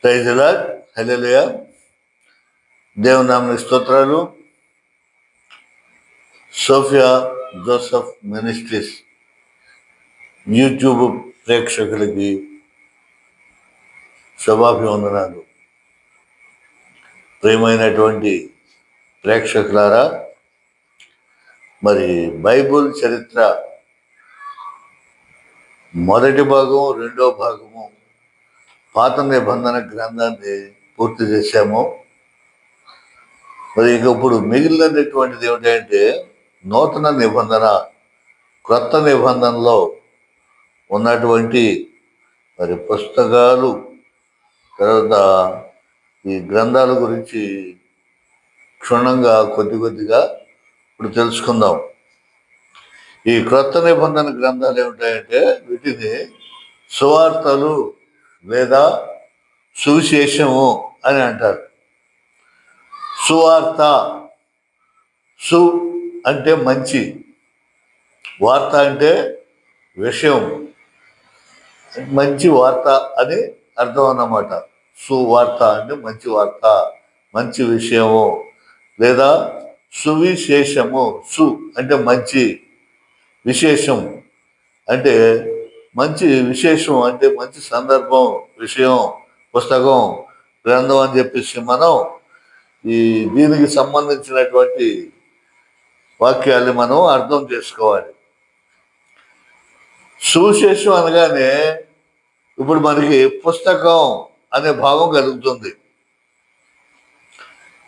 Praise the lord. హల్లెలూయా. దేవుని నామమునకు స్తోత్రాలు. సోఫియా జోసెఫ్ మినిస్ట్రీస్ యూట్యూబ్ ప్రేక్షకులకి శుభాభివందనాలు. ప్రియమైనటువంటి ప్రేక్షకులారా, మరి బైబుల్ చరిత్ర మొదటి భాగం, రెండో భాగము, పాత నిబంధన గ్రంథాన్ని పూర్తి చేశాము. మరి ఇక ఇప్పుడు మిగిలినటువంటిది ఏమిటంటే నూతన నిబంధన, క్రొత్త నిబంధనలో ఉన్నటువంటి మరి పుస్తకాలు, తర్వాత ఈ గ్రంథాల గురించి క్షుణ్ణంగా కొద్దిగా ఇప్పుడు తెలుసుకుందాం. ఈ క్రొత్త నిబంధన గ్రంథాలు ఏమిటాయంటే వీటిని సువార్తలు లేదా సువిశేషము అని అంటారు. సువార్త, సు అంటే మంచి, వార్త అంటే విషయం, మంచి వార్త అని అర్థం అన్నమాట. సువార్త అంటే మంచి వార్త, మంచి విషయము, లేదా సువిశేషము. సు అంటే మంచి, విశేషం అంటే మంచి, విశేషం అంటే మంచి సందర్భం, విషయం, పుస్తకం, గ్రంథం అని చెప్పేసి మనం దీనికి సంబంధించినటువంటి వాక్యాన్ని మనం అర్థం చేసుకోవాలి. సువిశేషం అనగానే ఇప్పుడు మనకి పుస్తకం అనే భావం కలుగుతుంది.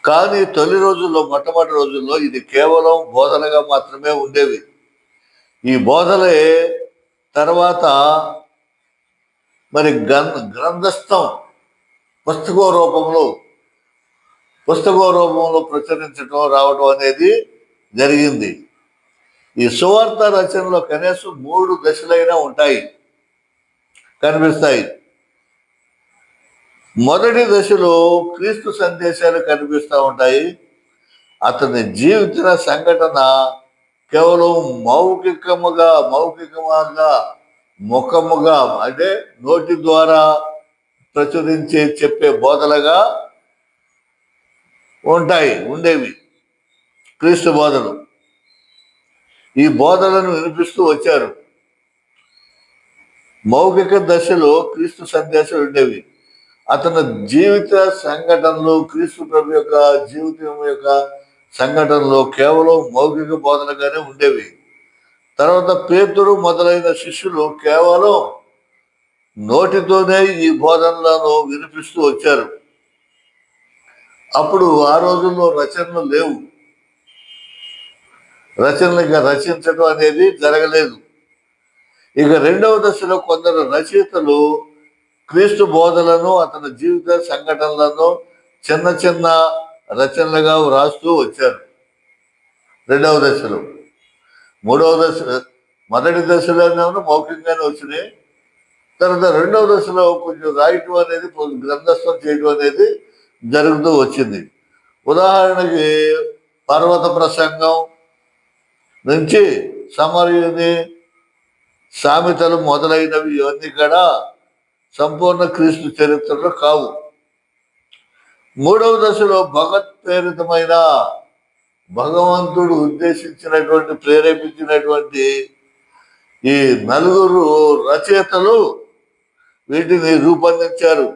కానీ తొలి రోజుల్లో, మొట్టమొదటి రోజుల్లో ఇది కేవలం బోధనగా మాత్రమే ఉండేవి. ఈ బోధలే తర్వాత మరి గ్రంథస్థం పుస్తక రూపంలో ప్రచురించడం, రావడం అనేది జరిగింది. ఈ సువార్త రచనలో కనీసం 3 దశలైనా కనిపిస్తాయి. మొదటి దశలో క్రీస్తు సందేశాలు కనిపిస్తూ ఉంటాయి. అతని జీవిత సంఘటన కేవలం మౌఖికముగా, ముఖముగా అంటే నోటి ద్వారా చెప్పే బోధలుగా ఉండేవి క్రీస్తు బోధలు. ఈ బోధలను వినిపిస్తూ వచ్చారు. మౌఖిక దశలో క్రీస్తు సందేశాలు ఉండేవి. అతని జీవిత సంఘటనలు, క్రీస్తు ప్రభు యొక్క జీవితం యొక్క సంఘటనలో కేవలం మౌఖిక బోధనగానే ఉండేవి. తర్వాత పేతురు మొదలైన శిష్యులు కేవలం నోటితోనే ఈ బోధనలను వినిపిస్తూ వచ్చారు. అప్పుడు ఆ రోజుల్లో రచనలు లేవు, రచనలుగా రచించడం అనేది జరగలేదు. ఇక రెండవ దశలో కొందరు రచయితలు క్రీస్తు బోధలను, అతని జీవిత సంఘటనలను చిన్న చిన్న రచనలుగా వ్రాస్తూ వచ్చారు. రెండవ దశలో. మూడవ దశ, మొదటి దశలోనే మౌఖికంగానే వచ్చినాయి. తర్వాత రెండవ దశలో కొంచెం రాయటం అనేది, గ్రంథస్థం చేయడం అనేది జరుగుతూ వచ్చింది. ఉదాహరణకి పర్వత ప్రసంగం నుంచి సమరయుని, సామెతలు మొదలైనవి ఇవన్నీ కూడా సంపూర్ణ క్రీస్తు చరిత్రలో కావు. మూడవ దశలో భగవత్ప్రేరితమైన, భగవంతుడు ఉద్దేశించినటువంటి, ప్రేరేపించినటువంటి ఈ 4 రచయితలు వీటిని రూపొందించారు.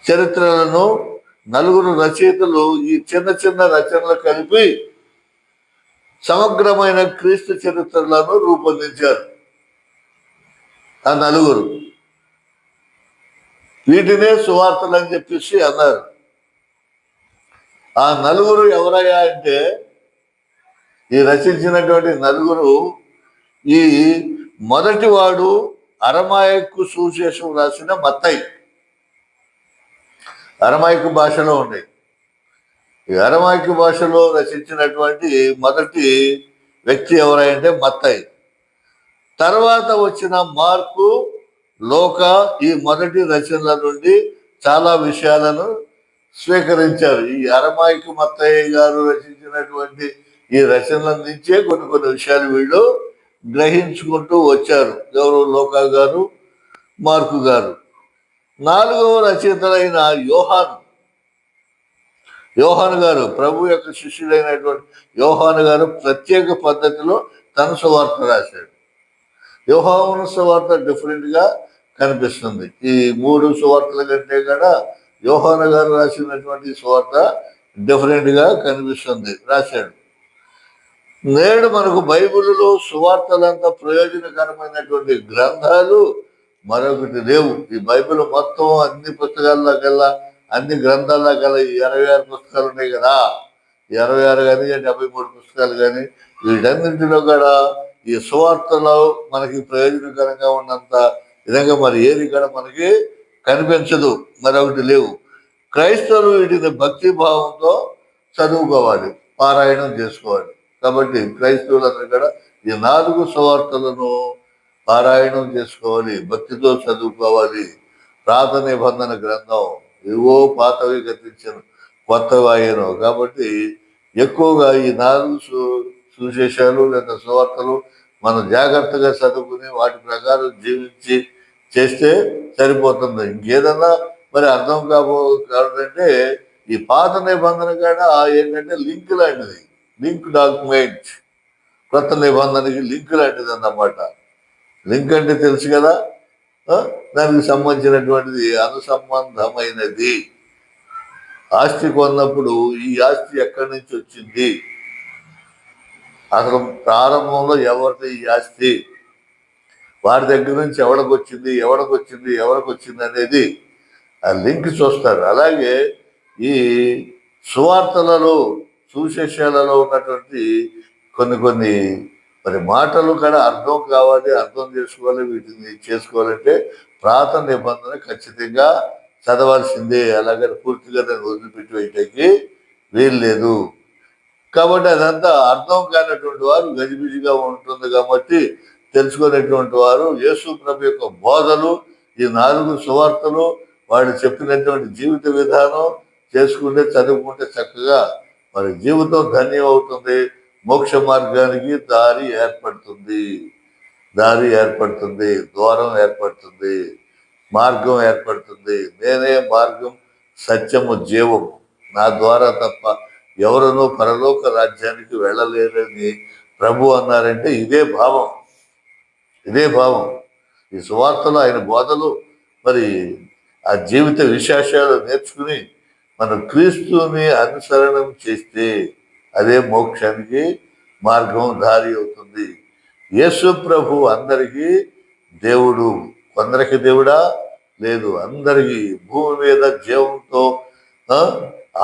చరిత్రలను 4 రచయితలు ఈ చిన్న చిన్న రచనలు కలిపి సమగ్రమైన క్రీస్తు చరిత్రలను రూపొందించారు. ఆ 4 వీటినే సువార్తలు అని చెప్పేసి అన్నారు. ఆ 4 ఎవరయ్యా అంటే, ఈ రచించినటువంటి 4 ఈ మొదటి వాడు అరమాయకు సువిశేషం రాసిన మత్తయి, అరమాయికు భాషలో ఉన్నాయి. ఈ అరమాయికు భాషలో రచించినటువంటి మొదటి వ్యక్తి ఎవరంటే మత్తయి. తర్వాత వచ్చిన మార్కు, లూకా ఈ మొదటి రచనల నుండి చాలా విషయాలను స్వీకరించారు. ఈ అరమాయికు మత్తయి గారు రచించినటువంటి ఈ రచనల నుంచే కొన్ని విషయాలు వీళ్ళు గ్రహించుకుంటూ వచ్చారు. ఎవరు? లూకా గారు, మార్కు గారు. నాలుగవ రచయితలైన యోహాను గారు, ప్రభు యొక్క శిష్యుడైనటువంటి యోహాను గారు ప్రత్యేక పద్ధతిలో తన సువార్త రాశాడు. యోహాను సువార్త డిఫరెంట్గా కనిపిస్తుంది. ఈ మూడు సువార్తల కంటే కూడా యోహాను గారు రాసినటువంటి సువార్త డిఫరెంట్గా కనిపిస్తుంది, రాశాడు. నేడు మనకు బైబిల్లో సువార్తలంత ప్రయోజనకరమైనటువంటి గ్రంథాలు మరొకటి లేవు. ఈ బైబిల్ మొత్తం అన్ని పుస్తకాల్లో కల్లా, అన్ని గ్రంథాల్లో కల్లా 26 పుస్తకాలు ఉన్నాయి కదా. 26 కానీ 73 పుస్తకాలు కానీ, వీటన్నింటిలో కూడా ఈ సువార్తలో మనకి ప్రయోజనకరంగా ఉన్నంత విధంగా మరి ఏది కూడా మనకి కనిపించదు, మరొకటి లేవు. క్రైస్తవులు వీటిని భక్తి భావంతో చదువుకోవాలి, పారాయణం చేసుకోవాలి. కాబట్టి క్రైస్తవులందరూ కూడా ఈ 4 సువార్తలను పారాయణం చేసుకోవాలి, భక్తితో చదువుకోవాలి. పాత నిబంధన గ్రంథం ఏవో పాతవి గతించను, కొత్తవి అయ్యను. కాబట్టి ఎక్కువగా ఈ 4 సువిశేషాలు లేదా సువార్తలు మనం జాగ్రత్తగా చదువుకుని వాటి ప్రకారం జీవించి చేస్తే సరిపోతుంది. ఇంకేదన్నా మరి అర్థం కావాలంటే ఈ పాత నిబంధన కూడా ఏంటంటే లింక్ లాంటిది, లింక్ డాక్యుమెంట్. కొత్త నిబంధనకి లింక్ లాంటిది అన్నమాట. లింక్ అంటే తెలుసు కదా, దానికి సంబంధించినటువంటిది అనుసంబంధమైనది. ఆస్తి కొన్నప్పుడు ఈ ఆస్తి ఎక్కడి నుంచి వచ్చింది, అసలు ప్రారంభంలో ఎవరిది ఈ ఆస్తి, వారి దగ్గర నుంచి ఎవరికి వచ్చింది అనేది ఆ లింక్ చూస్తారు. అలాగే ఈ సువార్తలలో సువిశేషాలలో ఉన్నటువంటి కొన్ని మరి మాటలు కూడా అర్థం కావాలి, అర్థం చేసుకోవాలి. వీటిని చేసుకోవాలంటే పాత నిబంధన ఖచ్చితంగా చదవాల్సిందే. అలాగే పూర్తిగా దాన్ని వదిలిపెట్టి వేయటానికి వీలు లేదు. కాబట్టి అదంతా అర్థం కానటువంటి వారు గజిబిజిగా ఉంటుంది. కాబట్టి తెలుసుకునేటువంటి వారు యేసు ప్రభు యొక్క బోధలు, ఈ 4 సువార్తలు, వాళ్ళు చెప్పినటువంటి జీవిత విధానం చేసుకుంటే, చదువుకుంటే చక్కగా మరి జీవితం ధన్యం అవుతుంది. మోక్ష మార్గానికి దారి ఏర్పడుతుంది, ద్వారం ఏర్పడుతుంది, మార్గం ఏర్పడుతుంది. నేనే మార్గం, సత్యము, జీవము, నా ద్వారా తప్ప ఎవరనూ పరలోక రాజ్యానికి వెళ్ళలేరని ప్రభు అన్నారంటే ఇదే భావం. ఈ సువార్తలో ఆయన బోధలు, మరి ఆ జీవిత విశేషాలు నేర్చుకుని మనం క్రీస్తుని అనుసరణం చేస్తే అదే మోక్షానికి మార్గం, దారి అవుతుంది. యేసు ప్రభు అందరికీ దేవుడు. కొందరికి దేవుడా? లేదు, అందరికీ. భూమి మీద జీవంతో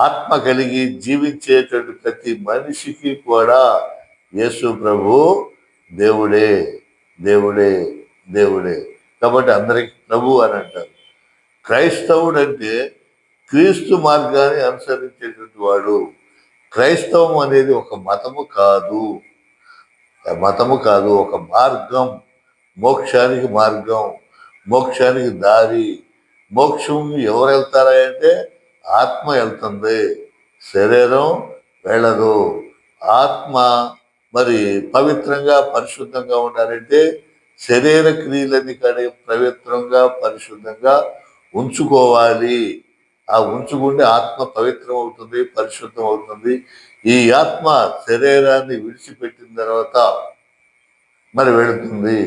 ఆత్మ కలిగి జీవించేటువంటి ప్రతి మనిషికి కూడా యేసు ప్రభు దేవుడే. కాబట్టి అందరికి ప్రభు అని అంటారు. క్రైస్తవుడు అంటే క్రీస్తు మార్గాన్ని అనుసరించేటువంటి వాడు. క్రైస్తవం అనేది ఒక మతము కాదు, ఒక మార్గం, మోక్షానికి మార్గం, మోక్షానికి దారి. మోక్షం ఎవరు వెళ్తారా అంటే ఆత్మ వెళ్తుంది, శరీరం వెళ్ళదు. ఆత్మ మరి పవిత్రంగా పరిశుద్ధంగా ఉండాలంటే శరీర క్రియలని పవిత్రంగా పరిశుద్ధంగా ఉంచుకోవాలి. ఆ ఉంచుకుంటే ఆత్మ పవిత్రం అవుతుంది, పరిశుద్ధం అవుతుంది. ఈ ఆత్మ శరీరాన్ని విడిచిపెట్టిన తర్వాత మరి వెళుతుంది.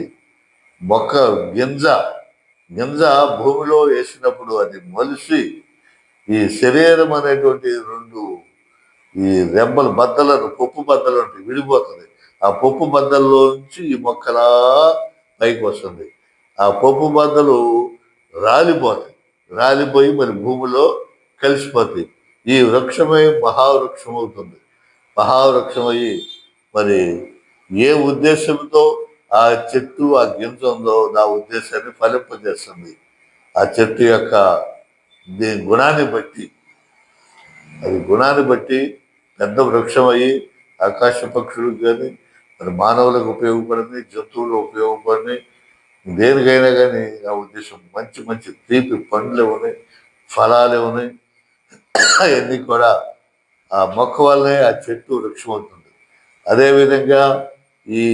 మొక్క గింజ భూమిలో వేసినప్పుడు అది మొలిసి ఈ శరీరం అనేటువంటి 2 ఈ రెమ్మల బద్దలను, పప్పు బద్దలు అంటే విడిపోతుంది. ఆ పప్పు బద్దల్లో నుంచి ఈ మొక్కలా పైకి వస్తుంది. ఆ పప్పు బద్దలు రాలిపోయి మరి భూమిలో కలిసిపోతాయి. ఈ వృక్షమై మహావృక్షం అవుతుంది. మహావృక్షమయ్యి మరి ఏ ఉద్దేశంతో ఆ చెట్టు, ఆ గింజ ఉందో నా ఉద్దేశాన్ని ఫలింపజేస్తుంది. ఆ చెట్టు యొక్క గుణాన్ని బట్టి పెద్ద వృక్షం అయ్యి ఆకాశ పక్షులకు కానీ మరి మానవులకు ఉపయోగపడింది, జంతువులకు ఉపయోగపడింది, దేనికైనా కానీ ఆ ఉద్దేశం. మంచి తీపి పండ్లు ఉన్నాయి, ఫలాలు ఉన్నాయి. అవన్నీ కూడా ఆ మొక్క వల్లనే ఆ చెట్టు వృక్షం అవుతుంది. అదేవిధంగా ఈ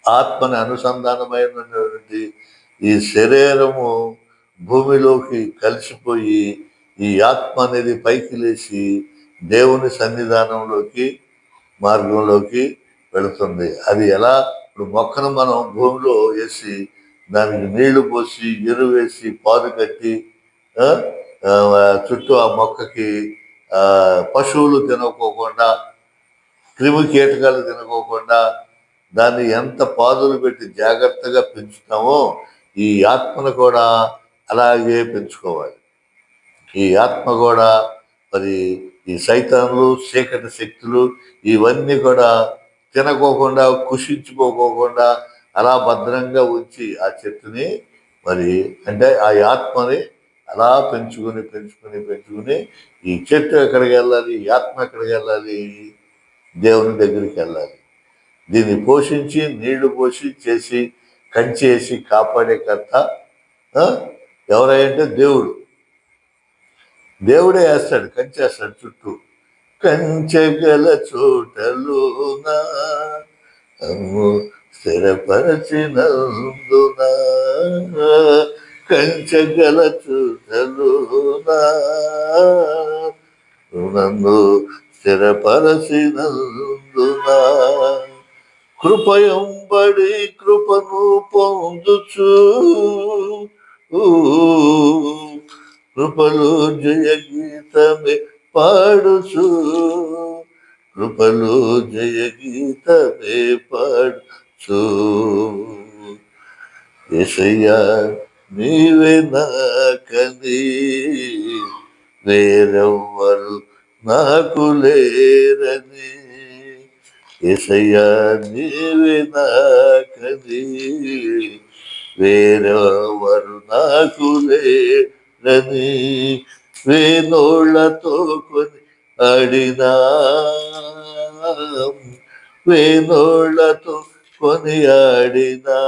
ఆత్మని అనుసంధానమైనటువంటి ఈ శరీరము భూమిలోకి కలిసిపోయి ఈ ఆత్మ అనేది పైకి లేచి దేవుని సన్నిధానంలోకి మార్గంలోకి వెళుతుంది. అది ఎలా? ఇప్పుడు మొక్కను మనం భూమిలో వేసి దానికి నీళ్లు పోసి ఎరువేసి పాదు కట్టి చుట్టూ ఆ మొక్కకి పశువులు తినకోకుండా క్రిమి కీటకాలు తినకోకుండా దాన్ని ఎంత పాదులు పెట్టి జాగ్రత్తగా పెంచుతామో ఈ ఆత్మను కూడా అలాగే పెంచుకోవాలి. ఈ ఆత్మ కూడా మరి ఈ సైతాన్లు చీకటి శక్తులు ఇవన్నీ కూడా తినకోకుండా కుషించుకోకుండా అలా భద్రంగా ఉంచి ఆ చెట్టుని మరి అంటే ఆ ఆత్మని అలా పెంచుకుని ఈ చెట్టు ఎక్కడికి వెళ్ళాలి, ఈ ఆత్మ ఎక్కడికి వెళ్ళాలి? దేవుని దగ్గరికి వెళ్ళాలి. దీన్ని పోషించి నీళ్లు పోసి చేసి కంచేసి కాపాడే కర్త ఎవరంటే దేవుడే వేస్తాడు, కంచేస్తాడు చుట్టూ. కంచెగల చోటలోన స్థిరపరచినందున, కంచెగల చోటలోన నన్ను స్థిరపరచినందున, కృపయంబడి కృపను పొందుచు కృపలు జయ గీతమే పాడుచు, కృపలు జయ గీతమే పాడుచు. యేసయ్యా నీవే నాకని వేరెవ్వరు నాకు లేరని, యేసయ్యా నీవే నాకని వేరెవ్వరు నాకు లేరని, వేణోళ్లతో కొని ఆడినా, వేణోళ్లతో కొని ఆడినా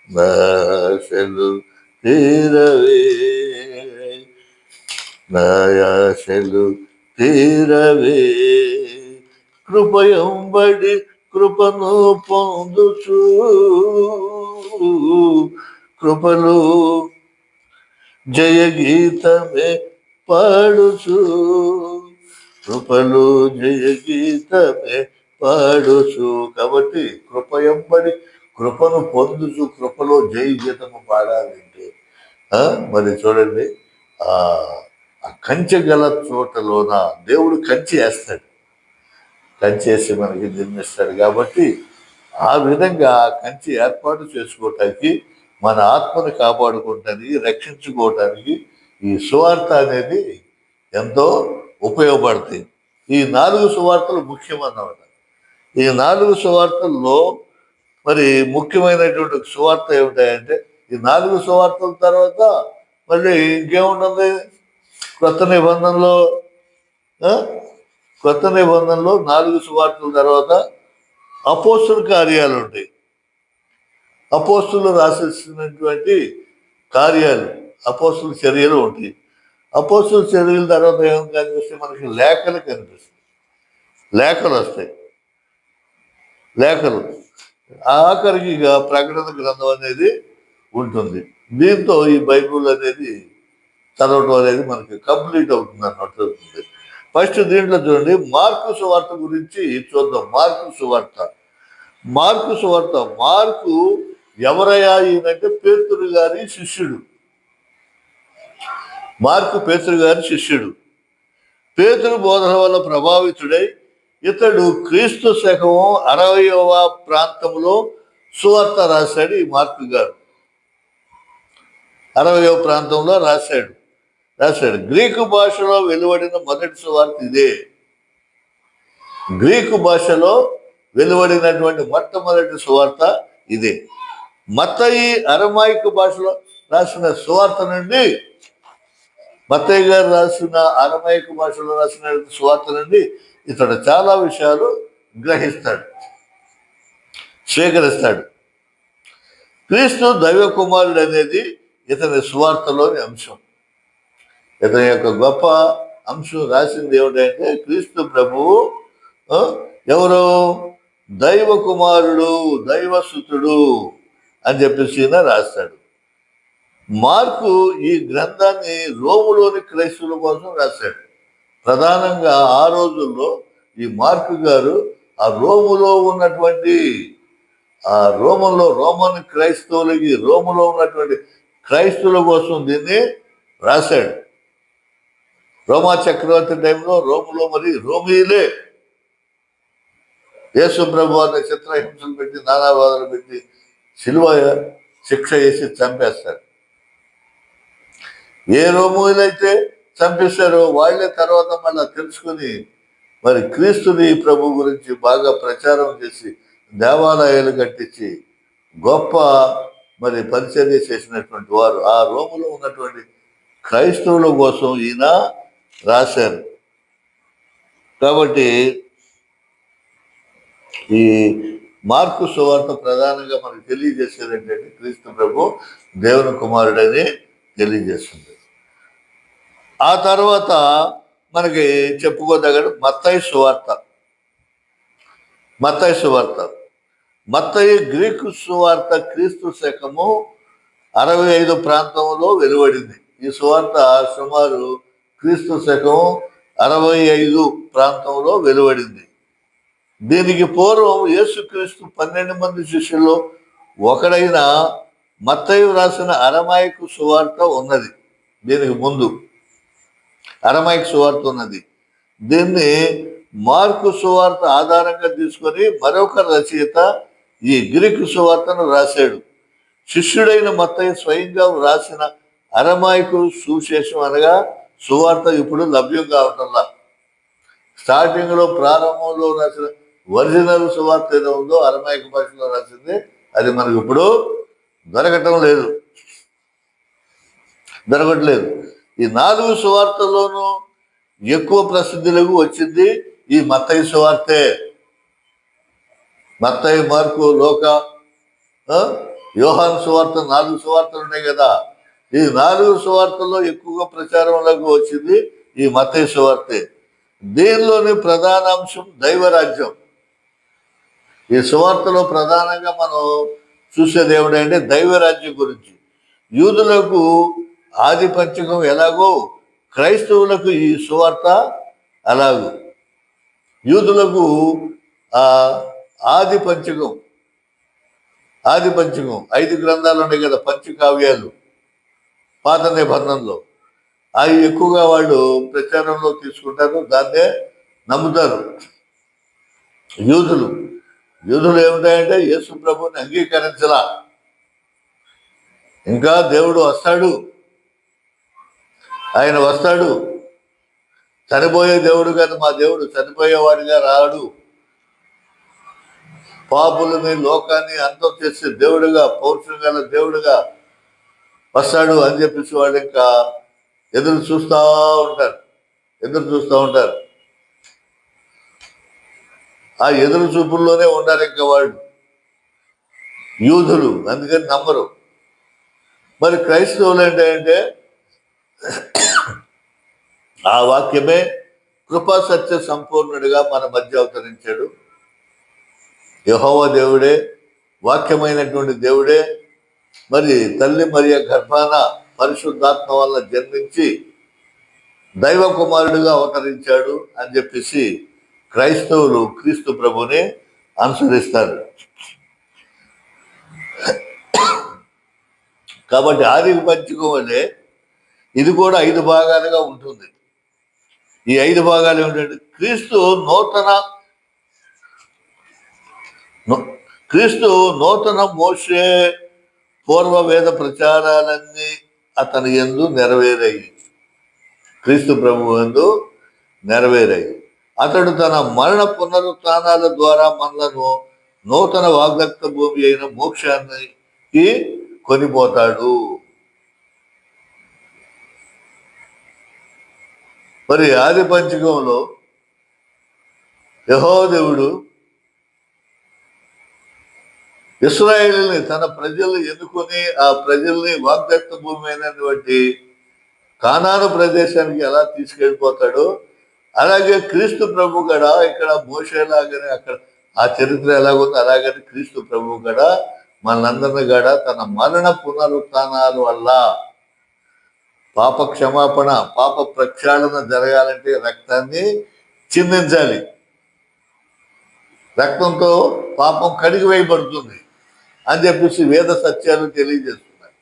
నాశలు తీరవే, నాయాశలు తీరవే, కృపయంబడి కృపను పొందుచు కృపలు జయ గీతమే పాడుచు, కృపలు జయ గీతమే పాడుచు. కాబట్టి కృపయంబడి కృపను పొందుచు కృపలో జయ గీతము పాడాలంటే మరి చూడండి, ఆ కంచె గల చోటలోన దేవుడు కంచె వేస్తాడు, కంచేసి మనకి నిర్మిస్తాడు. కాబట్టి ఆ విధంగా కంచె ఏర్పాటు చేసుకోవటానికి, మన ఆత్మను కాపాడుకోవటానికి, రక్షించుకోవటానికి ఈ సువార్త అనేది ఎంతో ఉపయోగపడతాయి. ఈ 4 సువార్తలు ముఖ్యమన్నమాట. ఈ 4 సువార్తల్లో మరి ముఖ్యమైనటువంటి సువార్త ఏమిటాయంటే, ఈ 4 సువార్తల తర్వాత మళ్ళీ ఇంకేముంటుంది? కొత్త నిబంధనలో 4 సువార్తల తర్వాత అపోస్తుల కార్యాలు ఉంటాయి. అపోస్తులు రాసేసినటువంటి కార్యాలు, అపోస్తుల చర్యలు ఉంటాయి. అపోస్తుల చర్యల తర్వాత ఏం కనిపిస్తాయి? మనకి లేఖలు కనిపిస్తాయి, లేఖలు వస్తాయి. లేఖలు ఆఖరికి ఇక ప్రకటన గ్రంథం అనేది ఉంటుంది. దీంతో ఈ బైబుల్ అనేది చదవడం అనేది మనకి కంప్లీట్ అవుతుంది అన్నట్టు. ఫస్ట్ దీంట్లో చూడండి, మార్కు సువార్త గురించి చూద్దాం. మార్కు సువార్త మార్కు ఎవరయ్యా? ఈయనంటే పేతురు గారి శిష్యుడు. మార్కు పేతురు గారి శిష్యుడు. పేతురు బోధన వల్ల ప్రభావితుడై ఇతడు క్రీస్తు శకము 60వ ప్రాంతంలో సువార్త రాశాడు. ఈ మార్కు గారు 60వ ప్రాంతంలో రాశాడు. గ్రీకు భాషలో వెలువడిన మొదటి సువార్త ఇదే. గ్రీకు భాషలో వెలువడినటువంటి మొట్టమొదటి సువార్త ఇదే. మత్తయి అరమాయిక భాషలో రాసిన సువార్త నుండి, మత్తయి గారు రాసిన అరమాయిక భాషలో రాసిన సువార్త నుండి ఇతడు చాలా విషయాలు గ్రహిస్తాడు, స్వీకరిస్తాడు. క్రీస్తు దైవ కుమారుడు అనేది ఇతని సువార్తలోని అంశం. ఇతని యొక్క గొప్ప అంశం రాసింది ఏమిటంటే, క్రీస్తు ప్రభువు ఎవరు? దైవ కుమారుడు, దైవసుతుడు. అని చెప్పేసి ఈయన రాస్తాడు. మార్కు ఈ గ్రంథాన్ని రోములోని క్రైస్తవుల కోసం రాశాడు. ప్రధానంగా ఆ రోజుల్లో ఈ మార్కు గారు ఆ రోములో ఉన్నటువంటి రోమన్ క్రైస్తవులకి, రోములో ఉన్నటువంటి క్రైస్తవుల కోసం దీన్ని రాశాడు. రోమా చక్రవర్తి టైంలో రోములో మరి రోమీలే యేసు ప్రభు వారిని చిత్రహింసలు పెట్టి, నానాబాధలు పెట్టి, శిలువ శిక్ష వేసి చంపేస్తారు. ఏ రోములైతే చంపేశారో వాళ్ళే తర్వాత మళ్ళీ తెలుసుకుని మరి క్రీస్తుని ప్రభు గురించి బాగా ప్రచారం చేసి దేవాలయాలు కట్టించి గొప్ప మరి పరిచర్య చేసినటువంటి వారు ఆ రోములో ఉన్నటువంటి క్రైస్తవుల కోసం ఈయన రాశారు. కాబట్టి ఈ మార్కు సువార్త ప్రధానంగా మనకు తెలియజేసేది ఏంటంటే క్రీస్తు ప్రభు దేవుని కుమారుడని తెలియజేస్తుంది. ఆ తర్వాత మనకి చెప్పుకోదగ్గ మత్తయి సువార్త. మత్తయి గ్రీకు సువార్త క్రీస్తు శకము 65 ప్రాంతంలో వెలువడింది. ఈ సువార్త సుమారు క్రీస్తు శకము 65 ప్రాంతంలో వెలువడింది. దీనికి పూర్వం యేసుక్రీస్తు 12 మంది శిష్యుల్లో ఒకడైన మత్తయి రాసిన అరమాయికు సువార్త ఉన్నది. దీనికి ముందు అరమాయికు సువార్త ఉన్నది. దీన్ని మార్కు సువార్త ఆధారంగా తీసుకొని మరొక రచయిత ఈ గ్రీకు సువార్తను రాశాడు. శిష్యుడైన మత్తయి స్వయంగా రాసిన అరమాయికు సువిశేషం అనగా సువార్త ఇప్పుడు లభ్యం కావటంలా. స్టార్టింగ్లో ప్రారంభంలో రాసిన ఒరిజినల్ సువార్త ఏదో ఉందో అరమాయిక భాషలో రాసింది, అది మనకు ఇప్పుడు దొరకట్లేదు. ఈ 4 సువార్తల్లోనూ ఎక్కువ ప్రసిద్ధిలోకి వచ్చింది ఈ మత్తయి సువార్తే. మత్తయి, మార్కు, లోక, యోహాను సువార్త 4 సువార్తలు ఉన్నాయి కదా. ఈ 4 సువార్తల్లో ఎక్కువగా ప్రచారంలోకి వచ్చింది ఈ మత్తయి సువార్తే. దీనిలోని ప్రధాన అంశం దైవరాజ్యం. ఈ సువార్తలో ప్రధానంగా మనం చూసేది ఏమిటంటే దైవరాజ్యం గురించి. యూదులకు ఆధిపత్యం ఎలాగో క్రైస్తవులకు ఈ సువార్త అలాగూ. యూదులకు ఆధిపత్యం 5 గ్రంథాలు ఉన్నాయి కదా, పంచకావ్యాలు పాత నిబంధనలో. అవి ఎక్కువగా వాళ్ళు ప్రచారంలో తీసుకుంటారు, దాన్నే నమ్ముతారు. యూదులు ఏమిటంటే యేసు ప్రభుని అంగీకరించలా. ఇంకా దేవుడు వస్తాడు, ఆయన వస్తాడు, చనిపోయే దేవుడు కాదు మా దేవుడు, చనిపోయేవాడిగా రాడు, పాపులని లోకాన్ని అంతం చేసే దేవుడుగా, పౌరుషం గల దేవుడుగా వస్తాడు అని చెప్పేసి వాళ్ళు ఇంకా ఎదురు చూస్తూ ఉంటారు. ఆ ఎదురు చూపుల్లోనే ఉంటారు ఇంకా వాళ్ళు యూదులు, అందుకని నమ్మరు. మరి క్రైస్తవులు ఏంటంటే ఆ వాక్యమే కృపా సత్య సంపూర్ణుడిగా మన మధ్య అవతరించాడు. యెహోవా దేవుడే, వాక్యమైనటువంటి దేవుడే మరి తల్లి మరియ గర్భాన పరిశుద్ధాత్మ వల్ల జన్మించి దైవ కుమారుడిగా అవతరించాడు అని చెప్పేసి క్రైస్తవులు క్రీస్తు ప్రభుని అనుసరిస్తారు. కాబట్టి ఆదిక పంచకం వల్లే ఇది కూడా 5 భాగాలుగా ఉంటుంది. ఈ 5 భాగాలు ఏమిటంటే క్రీస్తు నూతన మోషే పూర్వ వేద ప్రచారాలన్నీ అతని యందు నెరవేరాయి. క్రీస్తు ప్రభు యందు నెరవేరాయి. అతడు తన మరణ పునరుత్థానాల ద్వారా మనలను నూతన వాగ్దత్త భూమి అయిన మోక్షానికి కొనిపోతాడు. మరి ఆది పంచకంలో యెహోవా దేవుడు ఇశ్రాయేలుని తన ప్రజల్ని ఎన్నుకొని ఆ ప్రజల్ని వాగ్దత్త భూమి అయినటువంటి కానాను ప్రదేశానికి ఎలా తీసుకెళ్ళిపోతాడో అలాగే క్రీస్తు ప్రభు కూడా ఇక్కడ మోషేలాగానే అక్కడ ఆ చరిత్ర ఎలాగుందో అలాగని క్రీస్తు ప్రభు కూడా మనందరినీ కూడా తన మరణ పునరుత్థానాల వల్ల పాప క్షమాపణ, పాప ప్రక్షాళన జరగాలంటే రక్తాన్ని చిందించాలి. రక్తంతో పాపం కడిగి వేయబడుతుంది అని చెప్పేసి వేద సత్యాలు తెలియజేస్తున్నాయి.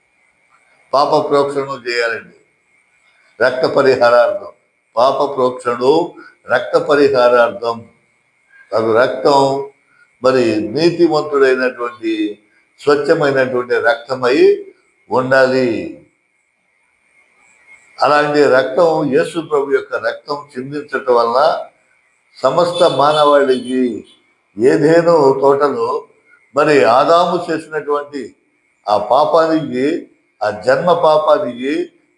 పాప ప్రోక్షణ చేయాలండి, రక్త పరిహారార్థం. పాప ప్రోక్షణు రక్త పరిహారార్థం. అది రక్తం మరి నీతిమంతుడైనటువంటి స్వచ్ఛమైనటువంటి రక్తమై ఉండాలి. అలాంటి రక్తం, యేసు ప్రభు యొక్క రక్తం చిందించటం వలన సమస్త మానవాళికి ఏదేనో తోటలో మరి ఆదాము చేసినటువంటి ఆ పాపానికి, ఆ జన్మ పాపానికి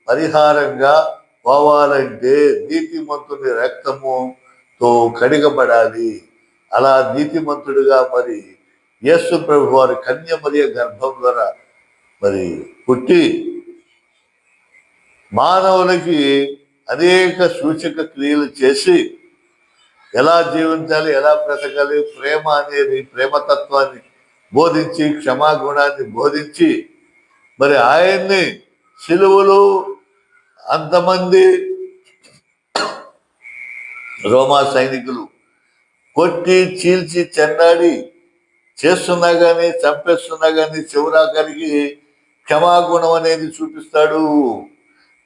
పరిహారంగా పోవాలంటే నీతిమంతుని రక్తముతో కడిగబడాలి. అలా నీతిమంతుడిగా మరి యేసు ప్రభు వారి కన్య మరియ గర్భం ద్వారా మరి పుట్టి మానవులకి అనేక సూచక క్రియలు చేసి ఎలా జీవించాలి, ఎలా బ్రతకాలి, ప్రేమ అనేది ప్రేమతత్వాన్ని బోధించి, క్షమాగుణాన్ని బోధించి మరి ఆయన్ని సిలువలో అంతమంది రోమా సైనికులు కొట్టి చీల్చి చెన్నాడి చేస్తున్నా కానీ, చంపేస్తున్నా కానీ చివరాఖరికి క్షమాగుణం అనేది చూపిస్తాడు.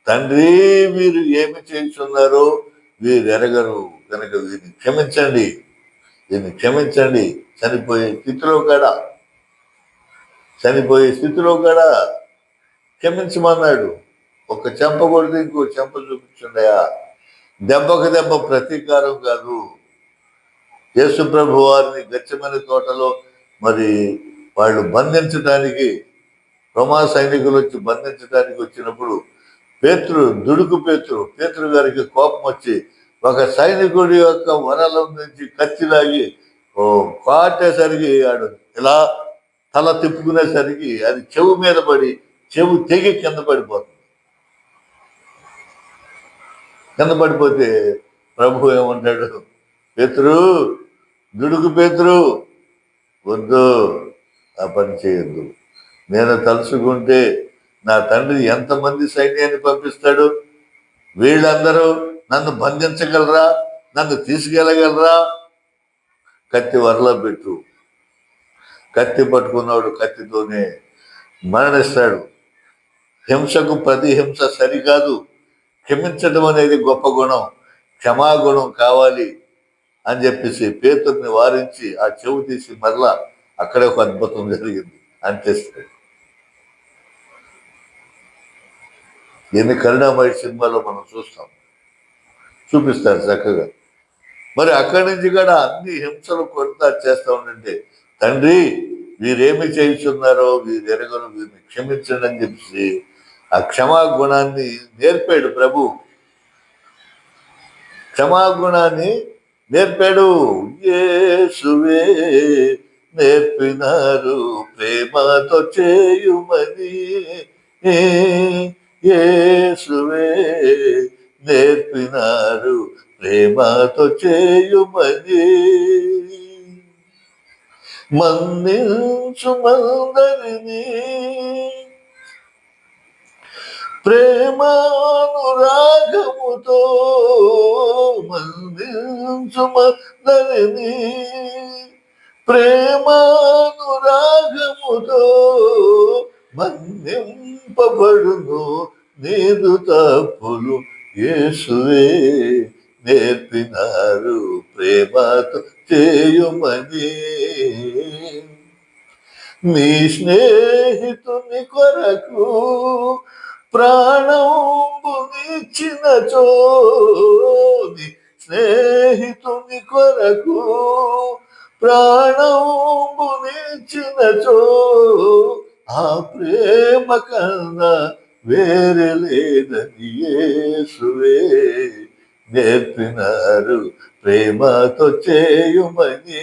తండ్రి, వీరు ఏమి చేస్తున్నారో వీరు ఎరగరు కనుక వీరిని క్షమించండి, దీన్ని క్షమించండి. చనిపోయే స్థితిలో కూడా క్షమించమన్నాడు. ఒక చెంప కొడితే ఇంకో చెంప చూపించుండయా. దెబ్బకు దెబ్బ ప్రతీకారం కాదు. యేసు ప్రభు వారిని గెత్సేమనే తోటలో మరి వాళ్ళు బంధించడానికి, రోమా సైనికులు వచ్చి బంధించడానికి వచ్చినప్పుడు పేతురు గారికి కోపం వచ్చి ఒక సైనికుడి యొక్క వరల నుంచి కత్తిలాగి కాటేసరికి ఆడు ఇలా తల తిప్పుకునేసరికి అది చెవు మీద పడి చెవు తెగి కింద పడిపోతే ప్రభు ఏమంటాడు, పేతురు వద్దు, ఆ పని చేయొద్దు. నేను తలుచుకుంటే నా తండ్రి ఎంతమంది సైన్యాన్ని పంపిస్తాడు? వీళ్ళందరూ నన్ను బంధించగలరా? నన్ను తీసుకెళ్ళగలరా? కత్తి వరలో పెట్టు. కత్తి పట్టుకున్నాడు కత్తితోనే మరణిస్తాడు. హింసకు ప్రతిహింస సరికాదు. క్షమించడం అనేది గొప్ప గుణం, క్షమాగుణం కావాలి అని చెప్పేసి పేతుర్ని వారించి ఆ చెవు తీసి మరలా అక్కడే ఒక అద్భుతం జరిగింది, అంతేస్తాడు. దీన్ని కరుణామయ సినిమాలో మనం చూపిస్తారు చక్కగా. మరి అక్కడి నుంచి కూడా అన్ని హింసలు కొడతా చేస్తూ ఉండంటే, తండ్రి వీరేమి చేస్తున్నారో వీరు ఎరగరు, వీరిని క్షమించండి అని చెప్పేసి ఆ క్షమాగుణాన్ని నేర్పాడు ప్రభు. క్షమాగుణాన్ని నేర్పాడు. యేసువే నేర్పినారు ప్రేమతో చేయుమని, యేసువే నేర్పినారు ప్రేమతో చేయుమని, మన్నించు మందరిని ప్రేమానురాగముతో, మన్నించు మందరిని ప్రేమానురాగముతో, మన్నింపబడును నీదు తప్పులు యేసువే నేర్పినారు ప్రేమతో చేయుమని. నీ స్నేహితుని కొరకు ప్రాణంబునిచ్చినచో, నీ స్నేహితుని కొరకు ప్రాణంబునిచ్చినచో, ఆ ప్రేమ కన్నా వేరే లేదని యేసువే నేర్పినారు ప్రేమతో చేయుమని.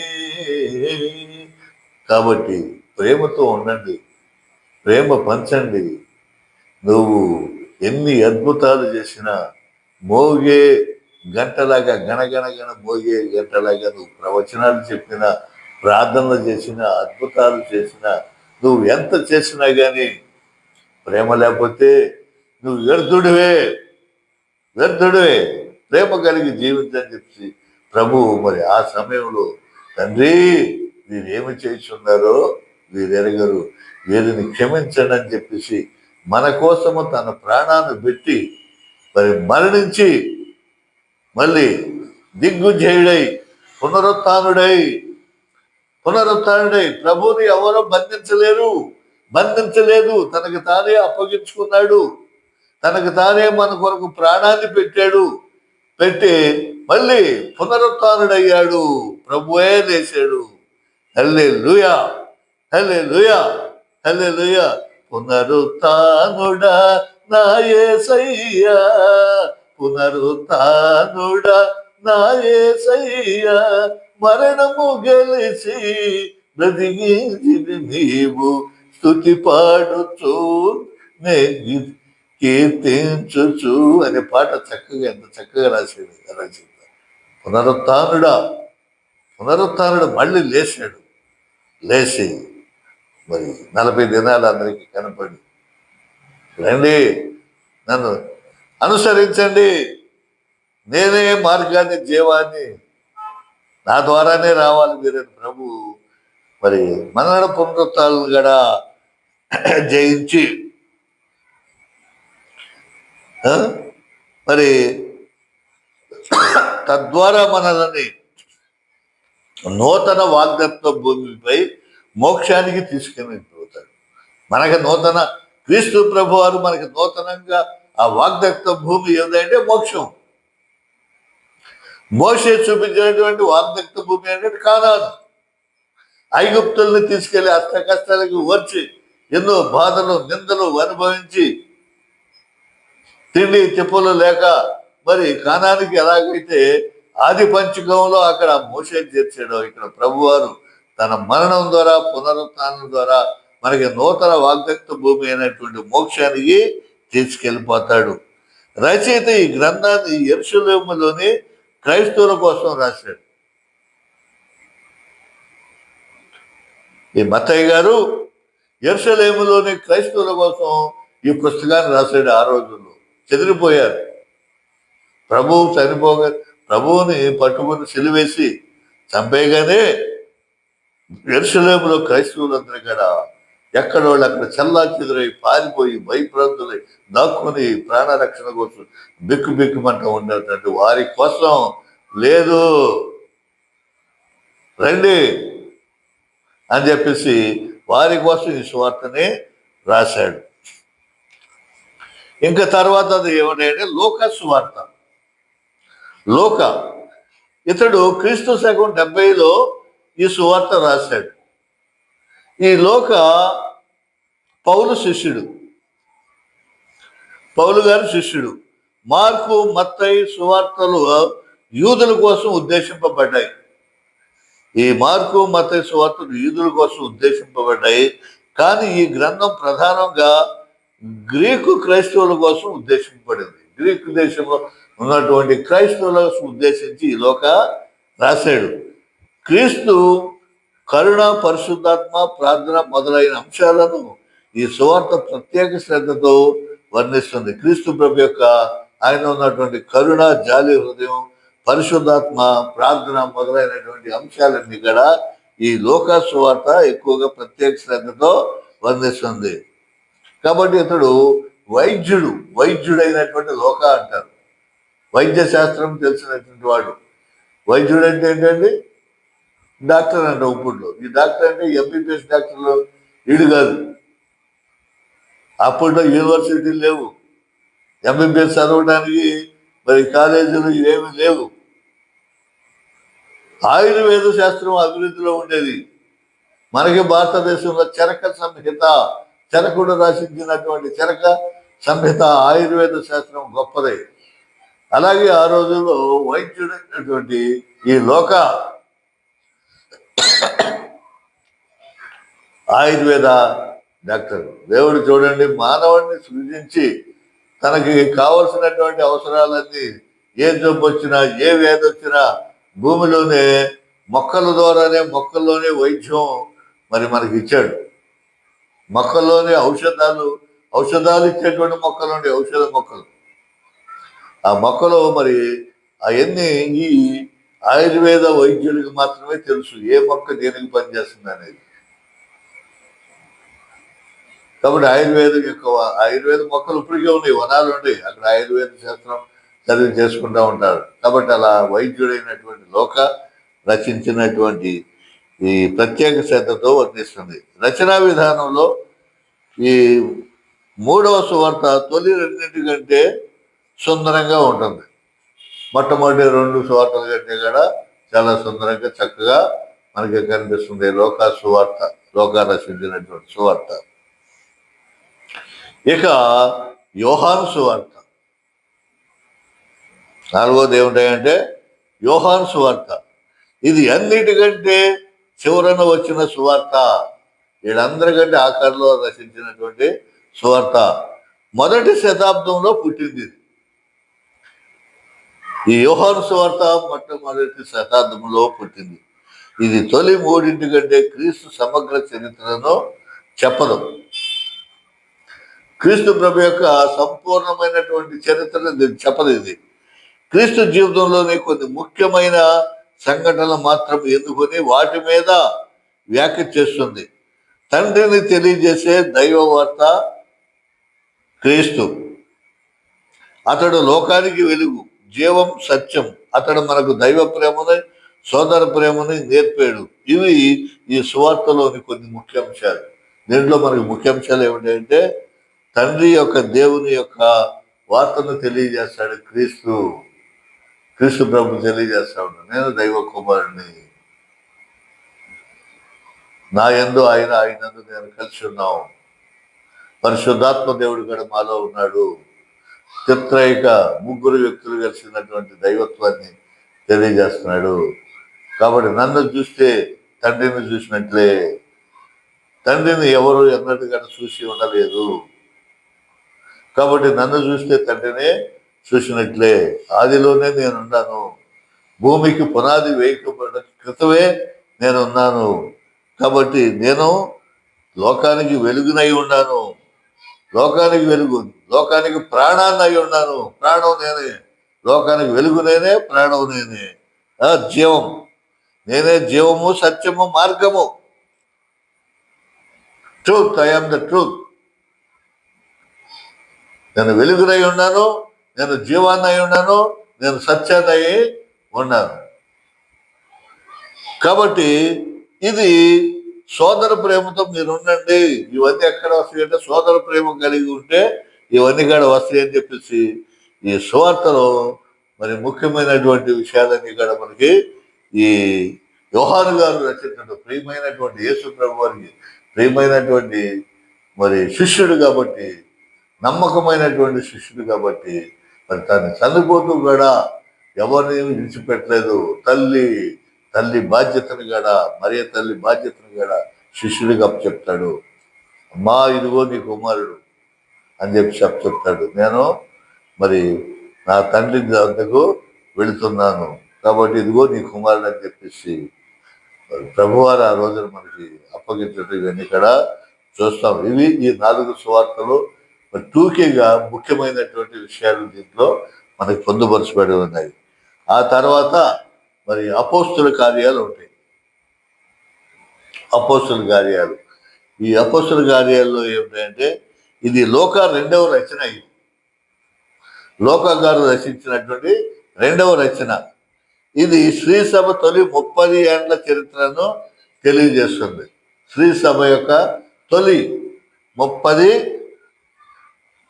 కాబట్టి ప్రేమతో ఉండండి, ప్రేమ పంచండి. నువ్వు ఎన్ని అద్భుతాలు చేసినా, మోగే గంటలాగా గణగణ మోగే గంటలాగా నువ్వు ప్రవచనాలు చెప్పినా, ప్రార్థనలు చేసినా, అద్భుతాలు చేసినా నువ్వు ఎంత చేసినా కానీ ప్రేమ లేకపోతే నువ్వు వ్యర్థుడివే. ప్రేమ కలిగి జీవించని చెప్పి ప్రభువు మరి ఆ సమయంలో తండ్రి వీరేమి చేస్తున్నారో వీరెరగరు, వీరిని క్షమించండి అని చెప్పేసి మన కోసము తన ప్రాణాన్ని పెట్టి మరి మరణించి మళ్ళీ దిగ్విజయుడై పునరుత్థానుడై ప్రభువుని ఎవరో బంధించలేదు. తనకు తానే అప్పగించుకున్నాడు, తనకు తానే మన కొరకు ప్రాణాన్ని పెట్టి మళ్ళీ పునరుత్థానుడయ్యాడు, ప్రభువే లేచాడు. హల్లెలూయా, హల్లెలూయా, హల్లెలూయా. పునరుత్థానుడా నా యేసయ్యా, పునరుత్థానుడా నా యేసయ్యా, మరణము గెలిచి బ్రతికించిది నీవు, స్తుతి పాడుచు నే కీర్తించుచు అనే పాట ఎంత చక్కగా రాశాడు రచయిత. పునరుత్థానుడు మళ్ళీ లేచి మరి 40 దినాలు అందరికీ కనపడి, రండి నన్ను అనుసరించండి, నేనే మార్గాన్ని జీవాన్ని, నా ద్వారానే రావాలి మీరని ప్రభు మరి మరణ పునరుత్థానాలను కూడా జయించి మరి తద్వారా మనల్ని నూతన వాగ్దత్వ భూమిపై మోక్షానికి తీసుకుని పోతాడు. మనకి క్రీస్తు ప్రభు వారు మనకి నూతనంగా ఆ వాగ్దత్వ భూమి ఏదంటే మోక్షం. మోషే చూపించినటువంటి వాగ్దత్వ భూమి అంటే కానాను. ఐగుప్తుల్ని తీసుకెళ్లి అష్ట కష్టాలకి వచ్చి ఎన్నో బాధలు నిందలు అనుభవించి తిండి చెప్పులు లేక మరి కానానికి ఎలాగైతే ఆది పంచకంలో అక్కడ మోషే చేర్చాడో, ఇక్కడ ప్రభువారు తన మరణం ద్వారా పునరుత్థానం ద్వారా మనకి నూతన వాగ్దత్త భూమి అయినటువంటి మోక్షానికి తీసుకెళ్ళిపోతాడు. రచయిత ఈ గ్రంథాన్ని యెరూషలేములోని క్రైస్తవుల కోసం రాశాడు. ఈ మత్తయి గారు యెరూషలేములోని క్రైస్తవుల కోసం ఈ పుస్తకాన్ని రాశాడు. ఆ రోజుల్లో చెదిరిపోయారు. ప్రభువుని పట్టుకుని సిలువేసి చంపేయగానే యెరూషలేములో క్రైస్తవులందరూ కూడా ఎక్కడోళ్ళు అక్కడ చల్లా చెదురై పారిపోయి భయప్రాంతులై దాక్కుని ప్రాణరక్షణ కోసం బిక్కుమంట ఉండేటట్టు వారి కోసం లేదు, రండి అని చెప్పేసి వారి కోసం ఈ సువార్తని రాశాడు. ఇంకా తర్వాత అది ఏమంటే లోకా సువార్త. ఇతడు క్రీస్తు శకం 70లో ఈ సువార్త రాశాడు. ఈ పౌలు గారి శిష్యుడు. మార్కు మత్తయి సువార్తలు యూదుల కోసం ఉద్దేశింపబడ్డాయి. ఈ మార్కు మత్తయి సువార్తలు యూదుల కోసం ఉద్దేశింపబడ్డాయి. కానీ ఈ గ్రంథం ప్రధానంగా గ్రీకు క్రైస్తవుల కోసం ఉద్దేశింపబడింది. గ్రీకు దేశంలో ఉన్నటువంటి క్రైస్తవుల కోసం ఉద్దేశించి ఈ రాశాడు. క్రీస్తు కరుణ, పరిశుద్ధాత్మ, ప్రార్థన మొదలైన అంశాలను ఈ సువార్త ప్రత్యేక శ్రద్ధతో వర్ణిస్తుంది. క్రీస్తు ప్రభు యొక్క ఆయన ఉన్నటువంటి కరుణ, జాలి హృదయం, పరిశుద్ధాత్మ, ప్రార్థన మొదలైనటువంటి అంశాలన్నీ కూడా ఈ లోకా సువార్త ఎక్కువగా ప్రత్యేక శ్రద్ధతో వర్ణిస్తుంది. కాబట్టి ఇతడు వైద్యుడైనటువంటి లోకా అంటారు. వైద్య శాస్త్రం తెలిసినటువంటి వాడు. వైద్యుడు అంటే ఏంటండి? డాక్టర్ అంట. ఇప్పుడులో ఈ డాక్టర్ అంటే ఎంబీబీఎస్ డాక్టర్లు వీడు కాదు. అప్పట్లో యూనివర్సిటీలు లేవు, ఎంబీబీఎస్ చదవడానికి మరి కాలేజీలు ఇవేమీ లేవు. ఆయుర్వేద శాస్త్రం అభివృద్ధిలో ఉండేది. మనకి భారతదేశంలో చరకుడు రచించినటువంటి చరక సంహిత ఆయుర్వేద శాస్త్రం గొప్పదే. అలాగే ఆ రోజుల్లో వైద్యుడైనటువంటి ఈ ఆయుర్వేద డాక్టర్. దేవుడు చూడండి, మానవుడిని సృజించి తనకి కావలసినటువంటి అవసరాలన్నీ, ఏ జబ్బు వచ్చినా ఏ వ్యాధి వచ్చినా మొక్కల్లోనే వైద్యం మరి మనకి ఇచ్చాడు. మొక్కల్లోని ఔషధాలు ఇచ్చేటువంటి మొక్కలు ఉంటాయి, ఔషధ మొక్కలు. ఆ మొక్కలు మరి అవన్నీ ఈ ఆయుర్వేద వైద్యుడికి మాత్రమే తెలుసు ఏ మొక్క దేనికి పనిచేస్తుంది అనేది. కాబట్టి ఆయుర్వేద మొక్కలు ఇప్పటికే ఉన్నాయి, వనాలు ఉన్నాయి, అక్కడ ఆయుర్వేద శాస్త్రం చదివి చేసుకుంటూ ఉంటారు. కాబట్టి అలా వైద్యుడైనటువంటి లోక రచించినటువంటి ఈ ప్రత్యేక శ్రద్ధతో వర్ణిస్తుంది. రచనా విధానంలో ఈ 3వ సువార్త తొలి రెండింటికంటే సుందరంగా ఉంటుంది. మొట్టమొదటి 2 సువార్తల కంటే కూడా చాలా సుందరంగా చక్కగా మనకి కనిపిస్తుంది లోకా రచించినటువంటి సువార్త. ఇక యోహాను సువార్త 4వది ఏమిటంటే యోహాను సువార్త. ఇది అన్నిటికంటే చివరన వచ్చిన సువార్త. వీళ్ళందరికంటే ఆఖరిలో రచించినటువంటి సువార్త. మొదటి శతాబ్దంలో పుట్టింది ఈ యోహాను సువార్త. మొట్టమొదటి శతాబ్దంలో పుట్టింది. ఇది తొలి 3 కంటే క్రీస్తు సమగ్ర చరిత్రను చెప్పదు. క్రీస్తు ప్రభు యొక్క సంపూర్ణమైనటువంటి చరిత్రను చెప్పదు. ఇది క్రీస్తు జీవితంలోని కొన్ని ముఖ్యమైన సంఘటనలు మాత్రం ఎన్నుకొని వాటి మీద వ్యాఖ్య చేస్తుంది. తండ్రిని తెలియజేసే దైవవార్త క్రీస్తు. అతడు లోకానికి వెలుగు, జీవం, సత్యం. అతడు మనకు దైవ ప్రేమని, సోదర ప్రేమని నేర్పాడు. ఇవి ఈ సువార్తలోని కొన్ని ముఖ్యాంశాలు. దీంట్లో మనకు ముఖ్యాంశాలు ఏమిటంటే తండ్రి యొక్క దేవుని యొక్క వార్తను తెలియజేస్తాడు క్రీస్తు ప్రభు తెలియజేస్తా ఉంటాడు. నేను దైవ కుమారుని, నా యందు ఆయనందు నేను కలిసి ఉన్నాం. పరిశుద్ధాత్మ దేవుడు కూడా మాలో ఉన్నాడు. చిత్రైక 3 వ్యక్తులు కలిసినటువంటి దైవత్వాన్ని తెలియజేస్తున్నాడు. కాబట్టి నన్ను చూస్తే తండ్రిని చూసినట్లే. తండ్రిని ఎవరు ఎన్నటిగా చూసి ఉండలేదు. కాబట్టి నన్ను చూస్తే తండ్రినే చూసినట్లే. ఆదిలోనే నేనున్నాను, భూమికి పునాది వేయకపోయిన క్రితమే నేనున్నాను. కాబట్టి నేను లోకానికి వెలుగునై ఉన్నాను, లోకానికి వెలుగు, లోకానికి ప్రాణాన్ని అయి ఉన్నాను. ప్రాణం నేనే, లోకానికి వెలుగు నేనే, ప్రాణం నేనే, జీవం నేనే, జీవము, సత్యము, మార్గము. Truth, I am the truth. నేను వెలుగునై ఉన్నాను, నేను జీవాన్ని అయి ఉన్నాను, నేను సత్యాన్ని అయి ఉన్నాను. కాబట్టి ఇది సోదర ప్రేమతో మీరు ఉండండి. ఇవన్నీ ఎక్కడ వస్తాయంటే సోదర ప్రేమ కలిగి ఉంటే ఇవన్నీ కూడా వస్తాయి అని చెప్పేసి ఈ సువార్తలో మరి ముఖ్యమైనటువంటి విషయాలన్నీ కూడా మనకి ఈ యోహాను గారు రచించిన ప్రియమైనటువంటి యేసు ప్రభు వారికి ప్రియమైనటువంటి మరి శిష్యుడు కాబట్టి, నమ్మకమైనటువంటి శిష్యుడు కాబట్టి మరి తను చనిపోతూ కూడా ఎవరిని విడిచిపెట్టలేదు. తల్లి బాధ్యతను కూడా, మరియ తల్లి బాధ్యతను కూడా శిష్యుడిగా చెప్తాడు. అమ్మా ఇదిగో నీ కుమారుడు అని చెప్పి చెప్తాడు. నేను మరి నా తండ్రి వద్దకు వెళుతున్నాను, కాబట్టి ఇదిగో నీ కుమారుడు అని చెప్పేసి ప్రభువారు ఆ రోజున మనకి అప్పగించడం ఇవన్నీ కూడా చూస్తాం. ఇవి ఈ 4 సువార్తలు మరి టూకీగా ముఖ్యమైనటువంటి విషయాలు దీంట్లో మనకి పొందుపరచబడి ఉన్నాయి. ఆ తర్వాత మరి అపోస్తుల కార్యాలు ఉంటాయి. అపోస్తుల కార్యాలు, ఈ అపోస్తుల కార్యాల్లో ఏమిటంటే ఇది లోకా 2వ రచన. ఇది లోకా గారు రచించినటువంటి 2వ రచన. ఇది శ్రీ సభ తొలి 30 ఏండ్ల చరిత్రను తెలియజేస్తుంది. శ్రీ సభ యొక్క తొలి 30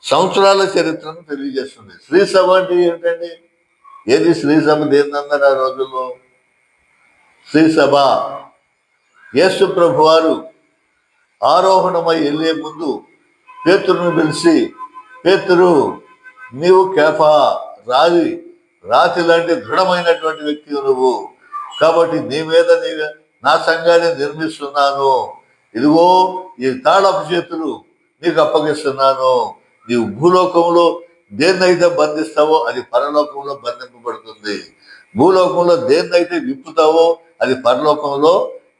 సంవత్సరాల చరిత్రను తెలియజేస్తుంది. శ్రీ సభ అంటే ఏంటండి? ఏది శ్రీ సభ? దేనిందన్నారు ఆ రోజుల్లో? శ్రీ సభ యేసు ప్రభు వారు ఆరోహణమై వెళ్ళే ముందు పేతురును పిలిచి, పేతురు నీవు కేఫా, రాతి లాంటి దృఢమైనటువంటి వ్యక్తి నువ్వు, కాబట్టి నీ మీద నా సంఘాన్ని నిర్మిస్తున్నాను. ఇదిగో ఈ తాళపు చేతులు నీకు అప్పగిస్తున్నాను. నీవు భూలోకంలో దేన్నైతే బంధిస్తావో అది పరలోకంలో బంధింపబడుతుంది. భూలోకంలో దేన్నైతే విప్పుతావో అది పరలోకంలో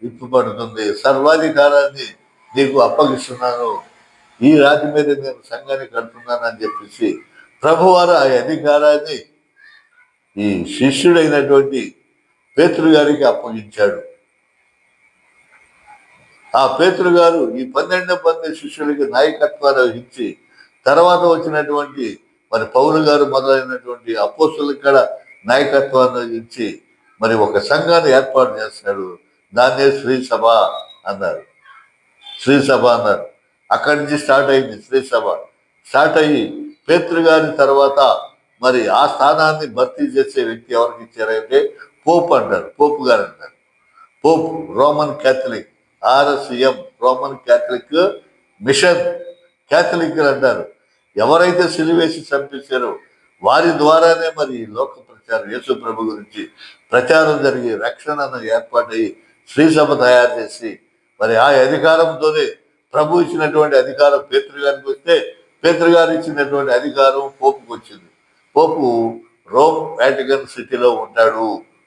విప్పుబడుతుంది. సర్వాధికారాన్ని నీకు అప్పగిస్తున్నాను, ఈ రాతి మీద నేను సంఘాన్ని కడుతున్నాను అని చెప్పేసి ప్రభువారు ఆ అధికారాన్ని ఈ శిష్యుడైనటువంటి పేతురు గారికి అప్పగించాడు. ఆ పేతురు గారు ఈ 12 మంది శిష్యులకి నాయకత్వాన్ని వహించి తర్వాత వచ్చినటువంటి మరి పౌలు గారు మొదలైనటువంటి అపోస్తులకు కూడా నాయకత్వాన్ని వహించి మరి ఒక సంఘాన్ని ఏర్పాటు చేస్తాడు. దాన్నే శ్రీ సభ అన్నారు. శ్రీ సభ అన్నారు. అక్కడి నుంచి స్టార్ట్ అయింది శ్రీ సభ. స్టార్ట్ అయ్యి పేతురు గారి తర్వాత మరి ఆ స్థానాన్ని భర్తీ చేసే వ్యక్తి ఎవరికి ఇచ్చారంటే పోప్ అంటారు, పోపు గారు అంటారు. Pope Roman Catholic, RSM Roman Catholic machine Catholic అంటారు. ఎవరైతే సిలువేసి చంపించారో వారి ద్వారానే మరి లోక ప్రచారం, యేసు ప్రభు గురించి ప్రచారం జరిగి రక్షణను ఏర్పాటయ్యి శ్రీ సభ తయారు చేసి మరి ఆ అధికారంతోనే ప్రభు ఇచ్చినటువంటి అధికారం పేతురు గారికి వస్తే పేతురు గారు ఇచ్చినటువంటి అధికారం పోపుకు వచ్చింది. పోపు రోమ్ వాటికన్ సిటీలో ఉంటాడు,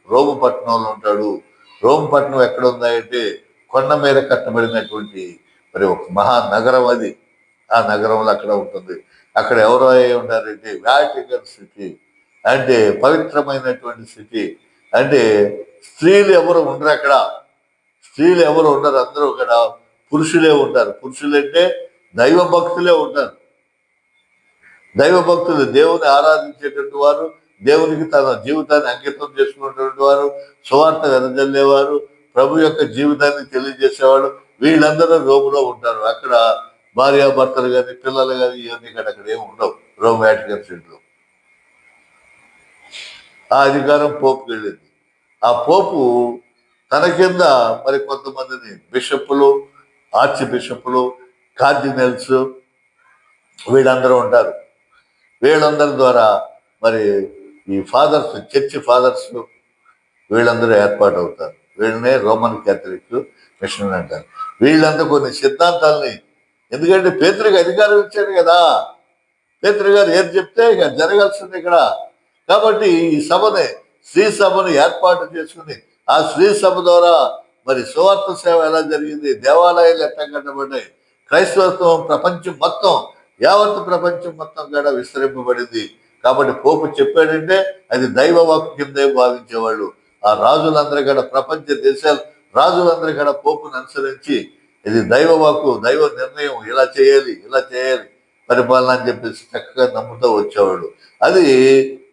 రోము పట్టణంలో ఉంటాడు. రోమ్ పట్టణం ఎక్కడ ఉందంటే కొండ మీద కట్టబడినటువంటి మరి ఒక మహానగరం అది. ఆ నగరంలో అక్కడ ఉంటుంది. అక్కడ ఎవరు ఉంటారంటే వాటికన్ సిటీ అంటే పవిత్రమైనటువంటి సిటీ. అంటే స్త్రీలు ఎవరు ఉండరు అక్కడ, స్త్రీలు ఎవరు ఉండరు, అందరూ అక్కడ పురుషులే ఉంటారు. పురుషులు అంటే దైవ భక్తులే ఉంటారు. దైవ భక్తులు దేవుని ఆరాధించేటువంటి వారు, దేవునికి తన జీవితాన్ని అంకితం చేసుకున్నటువంటి వారు, సువార్త వెదజల్లేవారు, ప్రభు యొక్క జీవితాన్ని తెలియజేసేవాడు, వీళ్ళందరూ రోములో ఉంటారు. అక్కడ భార్యాభర్తలు కానీ పిల్లలు కానీ ఇవన్నీ కానీ అక్కడ ఏమి ఉండవు రోమ్ వాటికన్ సిటీలో. ఆ అధికారం పోపుకి వెళ్ళింది. ఆ పోపు తన కింద మరి కొంతమందిని బిషప్పులు, ఆర్చ్ బిషప్పులు, కార్డినల్స్ వీళ్ళందరూ ఉంటారు. వీళ్ళందరి ద్వారా మరి ఈ ఫాదర్స్, చర్చి ఫాదర్స్ వీళ్ళందరూ ఏర్పాటు అవుతారు. వీళ్ళనే రోమన్ క్యాథలిక్ మిషన్ అంటారు. వీళ్ళంతా కొన్ని సిద్ధాంతాలని, ఎందుకంటే పేతురుకి అధికారం ఇచ్చాడు కదా, పేతురు గారు ఏది చెప్తే ఇక జరగాల్సింది ఇక్కడ. కాబట్టి ఈ సభని, శ్రీ సభను ఏర్పాటు చేసుకుని ఆ శ్రీ సభ ద్వారా మరి సువార్త సేవ ఎలా జరిగింది, దేవాలయాలు ఎట్లా కట్టబడ్డాయి, క్రైస్తవత్వం ప్రపంచం మొత్తం, యావత్ ప్రపంచం మొత్తం కూడా విస్తరింపబడింది. కాబట్టి పోపు చెప్పాడంటే అది దైవ వాక్కు కిందే భావించేవాళ్ళు. ఆ రాజులందరూ కూడా, ప్రపంచ దేశాలు రాజులందరూ కూడా పోపును అనుసరించి ఇది దైవ వాక్కు, దైవ నిర్ణయం, ఇలా చేయాలి, ఇలా చేయాలి పరిపాలన అని చెప్పేసి చక్కగా నమ్ముతూ వచ్చేవాడు. అది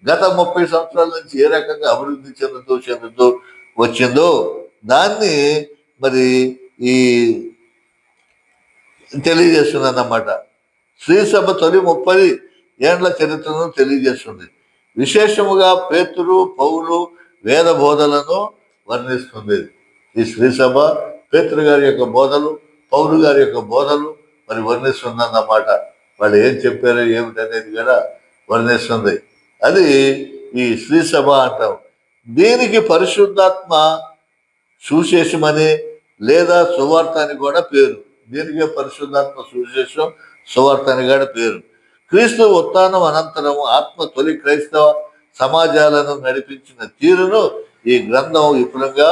గత 30 సంవత్సరాల నుంచి ఏ రకంగా అభివృద్ధి చెందుతూ వచ్చిందో దాన్ని మరి ఈ తెలియజేస్తుందన్నమాట. శ్రీ సభ తొలి 30 ఏండ్ల చరిత్రను తెలియజేస్తుంది. విశేషముగా పేతురు, పౌలు వేద బోధలను వర్ణిస్తుంది. ఈ శ్రీ సభ పేతురు గారి యొక్క బోధలు, పౌలు గారి యొక్క బోధలు మరి వర్ణిస్తుందన్నమాట. వాళ్ళు ఏం చెప్పారో ఏమిటనేది కూడా వర్ణిస్తుంది. అది ఈ శ్రీ సభ అంటాం. దీనికి పరిశుద్ధాత్మ సువిశేషమని లేదా సువార్త అని కూడా పేరు. దీనికే పరిశుద్ధాత్మ సువిశేషం, సువార్త అని కూడా పేరు. క్రీస్తు ఉత్థానం అనంతరం ఆత్మ తొలి క్రైస్తవ సమాజాలను నడిపించిన తీరును ఈ గ్రంథం విపులంగా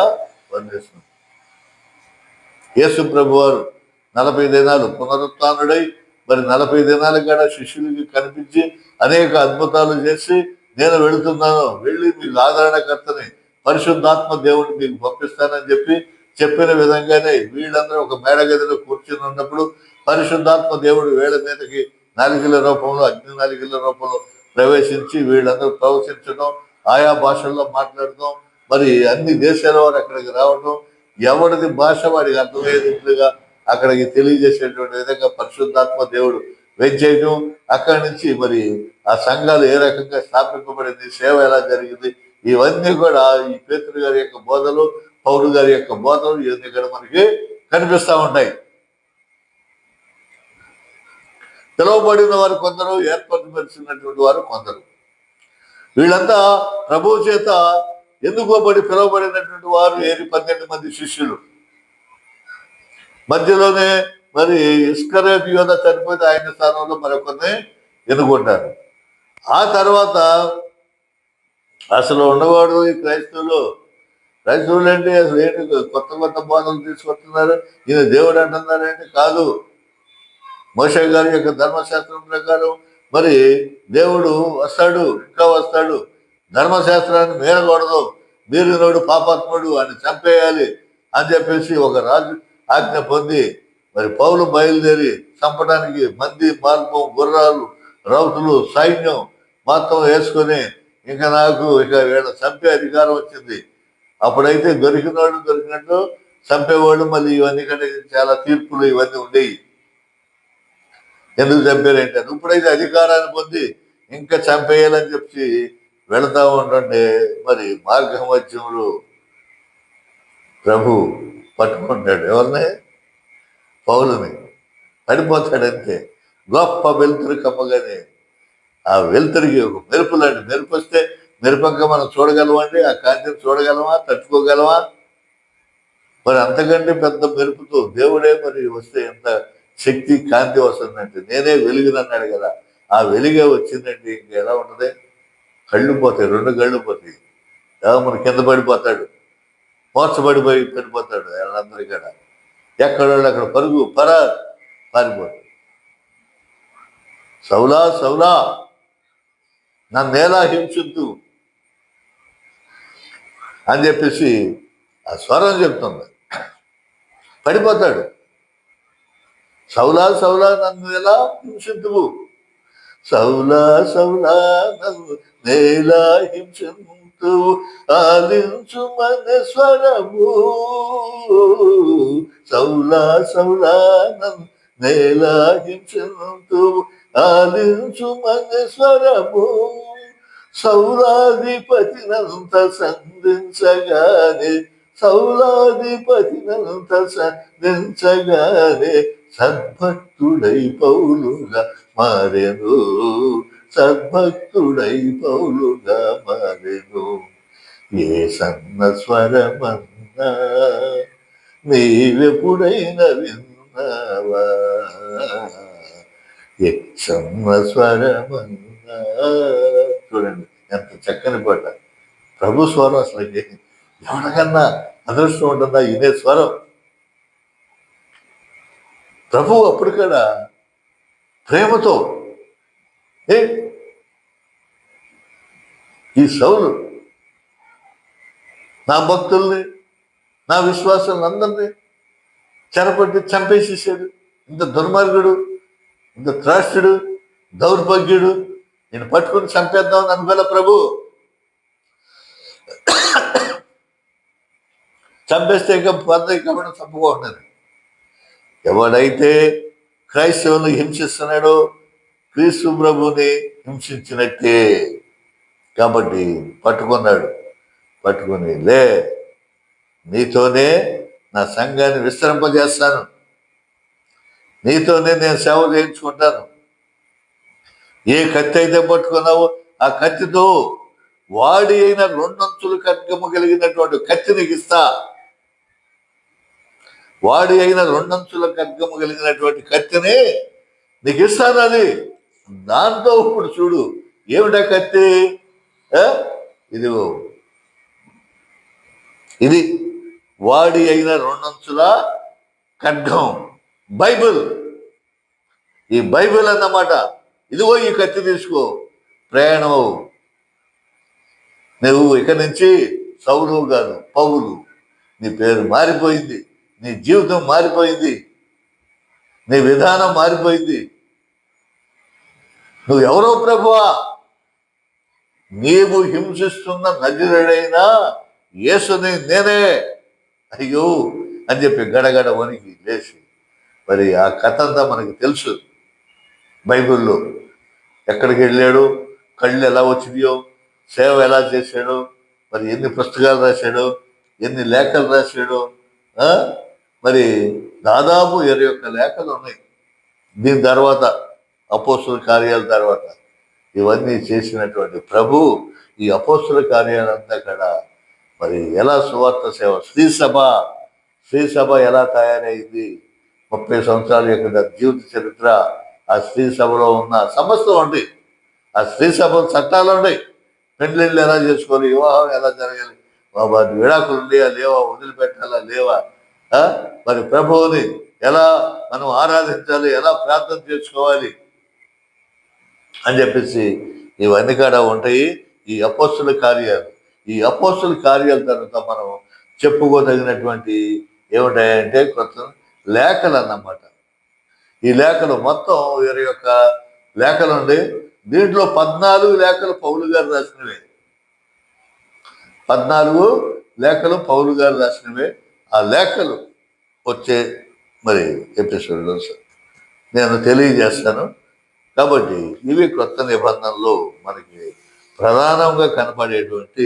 వర్ణిస్తుంది. యేసు ప్రభు వారు 40 దినాలు పునరుత్థానుడై మరి 40 దినాలు కూడా శిష్యులకి కనిపించి అనేక అద్భుతాలు చేసి, నేను వెళుతున్నాను, వెళ్ళి మీకు ఆదరణకర్తని పరిశుద్ధాత్మ దేవుడిని మీకు పంపిస్తానని చెప్పిన విధంగానే వీళ్ళందరూ ఒక మేడగదిలో కూర్చుని ఉన్నప్పుడు పరిశుద్ధాత్మ దేవుడు వీళ్ళ మీదకి నాలికల రూపంలో, అగ్ని నాలికల రూపంలో ప్రవేశించి వీళ్ళందరూ ప్రవచించడం, ఆయా భాషల్లో మాట్లాడటం, మరి అన్ని దేశాల వారు అక్కడికి రావడం, ఎవరిది భాష వాడికి అర్థమయ్యేదిగా అక్కడికి తెలియజేసేటువంటి విధంగా పరిశుద్ధాత్మ దేవుడు వెంచేయడం. అక్కడి నుంచి మరి ఆ సంఘాలు ఏ రకంగా స్థాపింపబడింది, సేవ ఎలా జరిగింది, ఇవన్నీ కూడా ఈ పేతురు గారి యొక్క బోధలు, పౌలు గారి యొక్క బోధలు ఇవన్నీ కూడా మనకి కనిపిస్తూ ఉంటాయి. పిలువబడిన వారు కొందరు, ఏర్పరచబడినటువంటి వారు కొందరు. వీళ్ళంతా ప్రభువు చేత ఎందుకోబడి పిలువబడినటువంటి వారు 12 మంది శిష్యులు. మధ్యలోనే మరి ఇస్కరియోతు యూదా చనిపోతే ఆయన స్థానంలో మరొకరిని ఎన్నుకుంటారు. ఆ తర్వాత అసలు ఉండవాడు ఈ క్రైస్తవులు క్రైస్తవులు అంటే అసలు ఏంటి కొత్త కొత్త బోధనలు తీసుకొస్తున్నారు, ఈయన దేవుడు అంటున్నారంటే కాదు. మోషే గారి యొక్క ధర్మశాస్త్రం ప్రకారం మరి దేవుడు వస్తాడు, ఇంకా వస్తాడు. ధర్మశాస్త్రాన్ని మీరకూడదు, మీరినోడు పాపాత్ముడు అని చంపేయాలి అని చెప్పేసి ఒక రాజు ఆజ్ఞ పొంది మరి పౌలు బయలుదేరి చంపడానికి మంది మార్గం, గుర్రాలు, రౌతులు, సైన్యం మొత్తం వేసుకొని ఇంకా నాకు ఇక వీళ్ళ చంపే అధికారం వచ్చింది. అప్పుడైతే దొరికినట్టు చంపేవాళ్ళు. మళ్ళీ ఇవన్నీ కంటే చాలా తీర్పులు ఇవన్నీ ఉండేవి, ఎందుకు చంపారంటే. ఇప్పుడైతే అధికారాన్ని పొంది ఇంకా చంపేయాలని చెప్పి వెళతా ఉంటుంటే మరి మార్గ మధ్యంలో ప్రభు పట్టుకుంటాడు ఎవరిని? పౌలుని. పడిపోతాడంతే. గొప్ప వెలుతురు కమ్మగానే ఆ వెలుతురికి ఒక మెరుపు లాంటి మెరుపు వస్తే మెరుపంగా మనం చూడగలమండి, ఆ కాంతిని చూడగలమా, తట్టుకోగలమా? మరి అంతకంటే పెద్ద మెరుపుతో దేవుడే మరి వస్తే ఎంత శక్తి, కాంతి వస్తుందంటే నేనే వెలుగునన్నాడు కదా, ఆ వెలుగే వచ్చిందంటే ఇంక ఎలా ఉంటుంది? కళ్ళు పోతాయి, రెండు కళ్ళు పోతాయి. మన కింద పడిపోతాడు, మోర్చబడిపోయి పడిపోతాడు. వాళ్ళందరికీ ఎక్కడోళ్ళు అక్కడ పరుగు పారిపోతాడు. సౌలా సౌలా నన్నేలా హింసించు అని చెప్పేసి ఆ స్వరం చెప్తుంది. పడిపోతాడు. సౌలా సౌలా నన్ను ఎలా హింసించువు, సౌలా సౌలా నన్ను నేలా హింసించు, ఆలించు మన స్వరము, సౌలా సౌలా నన్ను నేలా హింసించు, ఆలించు మన స్వరము, సౌలాధిపతినంత సంధించగానే, సౌలాధిపతినంత సంధించగానే సద్భక్తుడై పౌలుగా మారెను, సద్భక్తుడై పౌలుగా మారెను. ఏ సన్న స్వరమన్నా నీవెప్పుడైనా విన్నావా, ఏ సన్న స్వరమన్నా. చూడండి ఎంత చక్కని పాట. ప్రభు స్వరం అసలు ఎవరికన్నా అదృష్టం ఉంటుందా ఇదే స్వరం? ప్రభు అప్పుడు కూడా ప్రేమతో ఈ సౌలు నా భక్తుల్ని, నా విశ్వాసాలను అందరినీ చెరపట్టి చంపేసేసాడు. ఇంత దుర్మార్గుడు, ఇంత త్రాష్టుడు, దౌర్భాగ్యుడు, నేను పట్టుకుని చంపేద్దామని అనుకోలే ప్రభు. చంపేస్తే ఇక కాబట్టి చంపుకోండి. ఎవడైతే క్రైస్తవుని హింసిస్తున్నాడో క్రీస్తు ప్రభుని హింసించినట్టే. కాబట్టి పట్టుకున్నాడు. పట్టుకుని లే, నీతోనే నా సంఘాన్ని విస్తరింపజేస్తాను, నీతోనే నేను సేవ చేయించుకుంటాను. ఏ కత్తి అయితే పట్టుకున్నావో ఆ కత్తితో వాడి అయిన రెండంచులు ఖడ్గము కలిగినటువంటి కత్తి నీకు ఇస్తా. వాడి అయిన రెండంచుల ఖడ్గము కలిగినటువంటి కత్తిని నీకు ఇస్తాను. అది దాంతో ఇప్పుడు చూడు ఏమిటా కత్తి? ఇది వాడి అయిన రెండంచుల ఖడ్గం, బైబిల్. ఈ బైబిల్ అన్నమాట. ఇదిగో ఈ కత్తి తీసుకో, ప్రయాణం. నువ్వు ఇక నుంచి సౌలు కాదు, పౌలు. నీ పేరు మారిపోయింది, నీ జీవితం మారిపోయింది, నీ విధానం మారిపోయింది. నువ్వు ఎవరో ప్రభువా? నీవు హింసిస్తున్న నజరేయుడైన యేసుని నేనే. అయ్యో అని చెప్పి గడగడ వణికి లేచి, మరి ఆ కథ అంతా మనకి తెలుసు. బైబిల్లో ఎక్కడికి వెళ్ళాడు, కళ్ళు ఎలా వచ్చినాయో, సేవ ఎలా చేశాడు, మరి ఎన్ని పుస్తకాలు రాశాడు, ఎన్ని లేఖలు రాశాడు. మరి దాదాపు 21 లేఖలు ఉన్నాయి. దీని తర్వాత అపోస్తుల కార్యాల తర్వాత ఇవన్నీ చేసినటువంటి ప్రభు ఈ అపోస్తుల కార్యాలంతా కూడా మరి ఎలా సువార్త సేవ, స్త్రీ సభ ఎలా తయారైంది, 30 సంవత్సరాల యొక్క జీవిత చరిత్ర, ఆ స్త్రీ సభలో ఉన్న సమస్తం ఉండి, ఆ స్త్రీ సభ చట్టాలు ఉన్నాయి. పెళ్ళిళ్ళు ఎలా చేసుకోవాలి, వివాహం ఎలా జరగాలి, వారి విడాకులు ఉన్నాయా లేవా, వదిలిపెట్టాలా లేవా, మరి ప్రభువుని ఎలా మనం ఆరాధించాలి, ఎలా ప్రార్థన చేసుకోవాలి అని చెప్పేసి ఇవన్నీ కూడా ఉంటాయి ఈ అపోస్తుల కార్యాలు. ఈ అపోస్తుల కార్యాల తర్వాత మనం చెప్పుకోదగినటువంటి ఏమిటాయంటే కొత్త లేఖలు అన్నమాట. ఈ లేఖలు మొత్తం వీరి యొక్క లేఖలు ఉండి దీంట్లో 14 లేఖలు పౌలు గారు రాసినవే. 14 లేఖలు పౌలు గారు రాసినవే. ఆ లేఖలు వచ్చే మరి ఎపిసోడ్లో నేను తెలియజేస్తాను. కాబట్టి ఇవి క్రొత్త నిబంధనలో మనకి ప్రధానంగా కనపడేటువంటి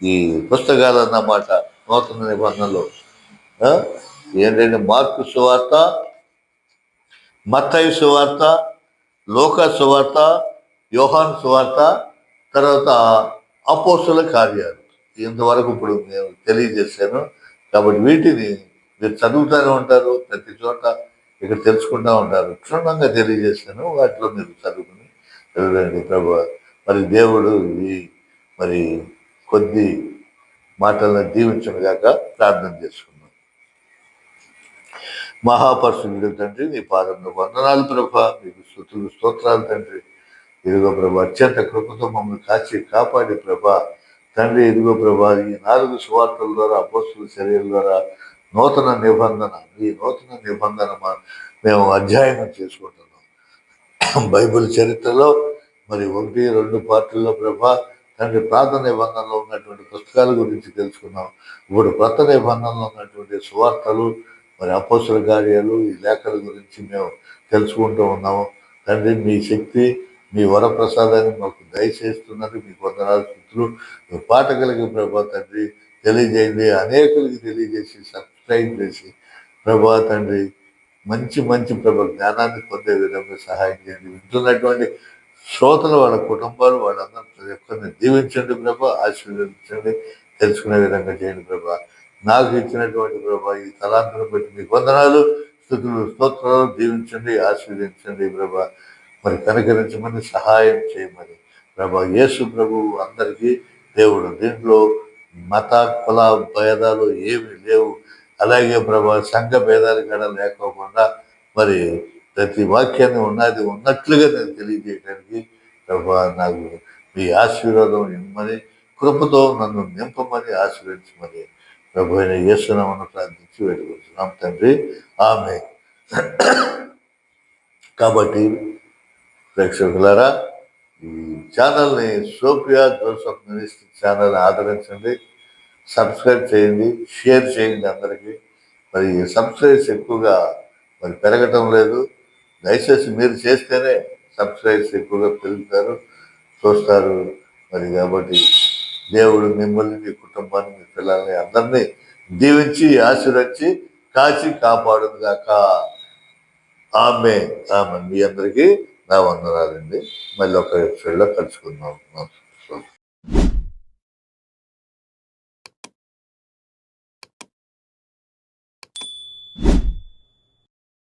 ఈ పుస్తకాలు అన్నమాట. నూతన నిబంధనలో ఏంటంటే మార్కు సువార్త, మత్తయి సువార్త, లూకా సువార్త, యోహాను సువార్త, తర్వాత అపోస్తుల కార్యాలు. ఇంతవరకు ఇప్పుడు నేను తెలియజేశాను. కాబట్టి వీటిని మీరు చదువుతూనే ఉంటారు, ప్రతి చోట ఇక్కడ తెలుసుకుంటూ ఉంటారు. క్షుణ్ణంగా తెలియజేశాను. వాటిలో మీరు చదువుకుని చదవండి. ప్రభు మరి దేవుడు ఈ మరి కొద్ది మాటలను దీవించనుగాక ప్రార్థన చేసుకున్నాం. మహాపరిశుద్ధుడు తండ్రి, నీ పాదంలో వందనాలు ప్రభా, మీకు స్తుతులు స్తోత్రాలు తండ్రి. ఇదిగో ప్రభా, అత్యంత కృపతో మమ్మల్ని కాచి కాపాడి ప్రభా తండ్రి. ఇదిగో ప్రభా, ఈ 4 సువార్తల ద్వారా, అపోస్తుల చర్యల ద్వారా నూతన నిబంధన, ఈ నూతన నిబంధన మేము అధ్యయనం చేసుకుంటున్నాం. బైబిల్ చరిత్రలో మరి 1-2 పార్టీల్లో ప్రభా తండ్రి ప్రార్థన నిబంధనలో ఉన్నటువంటి పుస్తకాల గురించి తెలుసుకున్నాం. ఇప్పుడు కొత్త నిబంధనలో ఉన్నటువంటి సువార్తలు, మరి అపోస్తుల కార్యాలు, ఈ లేఖల గురించి మేము తెలుసుకుంటూ ఉన్నాము. తండ్రి, మీ శక్తి, మీ వరప్రసాదాన్ని మాకు దయచేస్తున్నది. మీకు వందనాలు స్తుతులు. మీ పాఠకులకి ప్రభా తండ్రి తెలియజేయండి, అనేకులకి తెలియజేసి సబ్స్క్రైబ్ చేసి ప్రభా తండ్రి మంచి మంచి ప్రభా జ్ఞానాన్ని పొందే విధంగా సహాయం చేయండి. వింటున్నటువంటి శ్రోతలు, వాళ్ళ కుటుంబాలు, వాళ్ళందరూ ఎక్కడిని దీవించండి ప్రభా, ఆశీర్వదించండి, తెలుసుకునే విధంగా చేయండి ప్రభా. నాకు ఇచ్చినటువంటి ప్రభా ఈ తలాంతులను బట్టి మీకు వందనాలు, స్తుతులు స్తోత్రాలు. దీవించండి, ఆశీర్వదించండి ప్రభా. మరి కనికరించమని, సహాయం చేయమని ప్రభా. యేసు ప్రభు అందరికీ దేవుడు. దీంట్లో మత కుల భేదాలు ఏమీ లేవు. అలాగే ప్రభా సంఘ భేదాలు కూడా లేకోకుండా మరి ప్రతి వాక్యాన్ని ఉన్నట్లుగా నేను తెలియజేయడానికి ప్రభా నాకు మీ ఆశీర్వాదం ఇమ్మని, కృపతో నన్ను నింపమని, ఆశీర్వదించమని ప్రభు అయిన యేసునామమున ప్రార్థించి వేడుకుంటున్నాం తండ్రి, ఆమేన్. కాబట్టి ప్రేక్షకులారా, ఈ ఛానల్ని సోఫియా జోసెఫ్ మినిస్ట్రీ ఛానల్ని ఆదరించండి, సబ్స్క్రైబ్ చేయండి, షేర్ చేయండి అందరికీ. మరి సబ్స్క్రైబ్స్ ఎక్కువగా మరి పెరగటం లేదు. దయచేసి మీరు చేస్తేనే సబ్స్క్రైబ్స్ ఎక్కువగా పెరుగుతారు, చూస్తారు. మరి కాబట్టి దేవుడు మిమ్మల్ని, మీ కుటుంబాన్ని, మీ పిల్లల్ని అందరినీ దీవించి ఆశీర్వదించి కాచి కాపాడుగాక. ఆమేన్. మీ అందరికీ నా వందనాలండి. మళ్ళీ ఒక ఎపిసోడ్లో కలుసుకుందాం.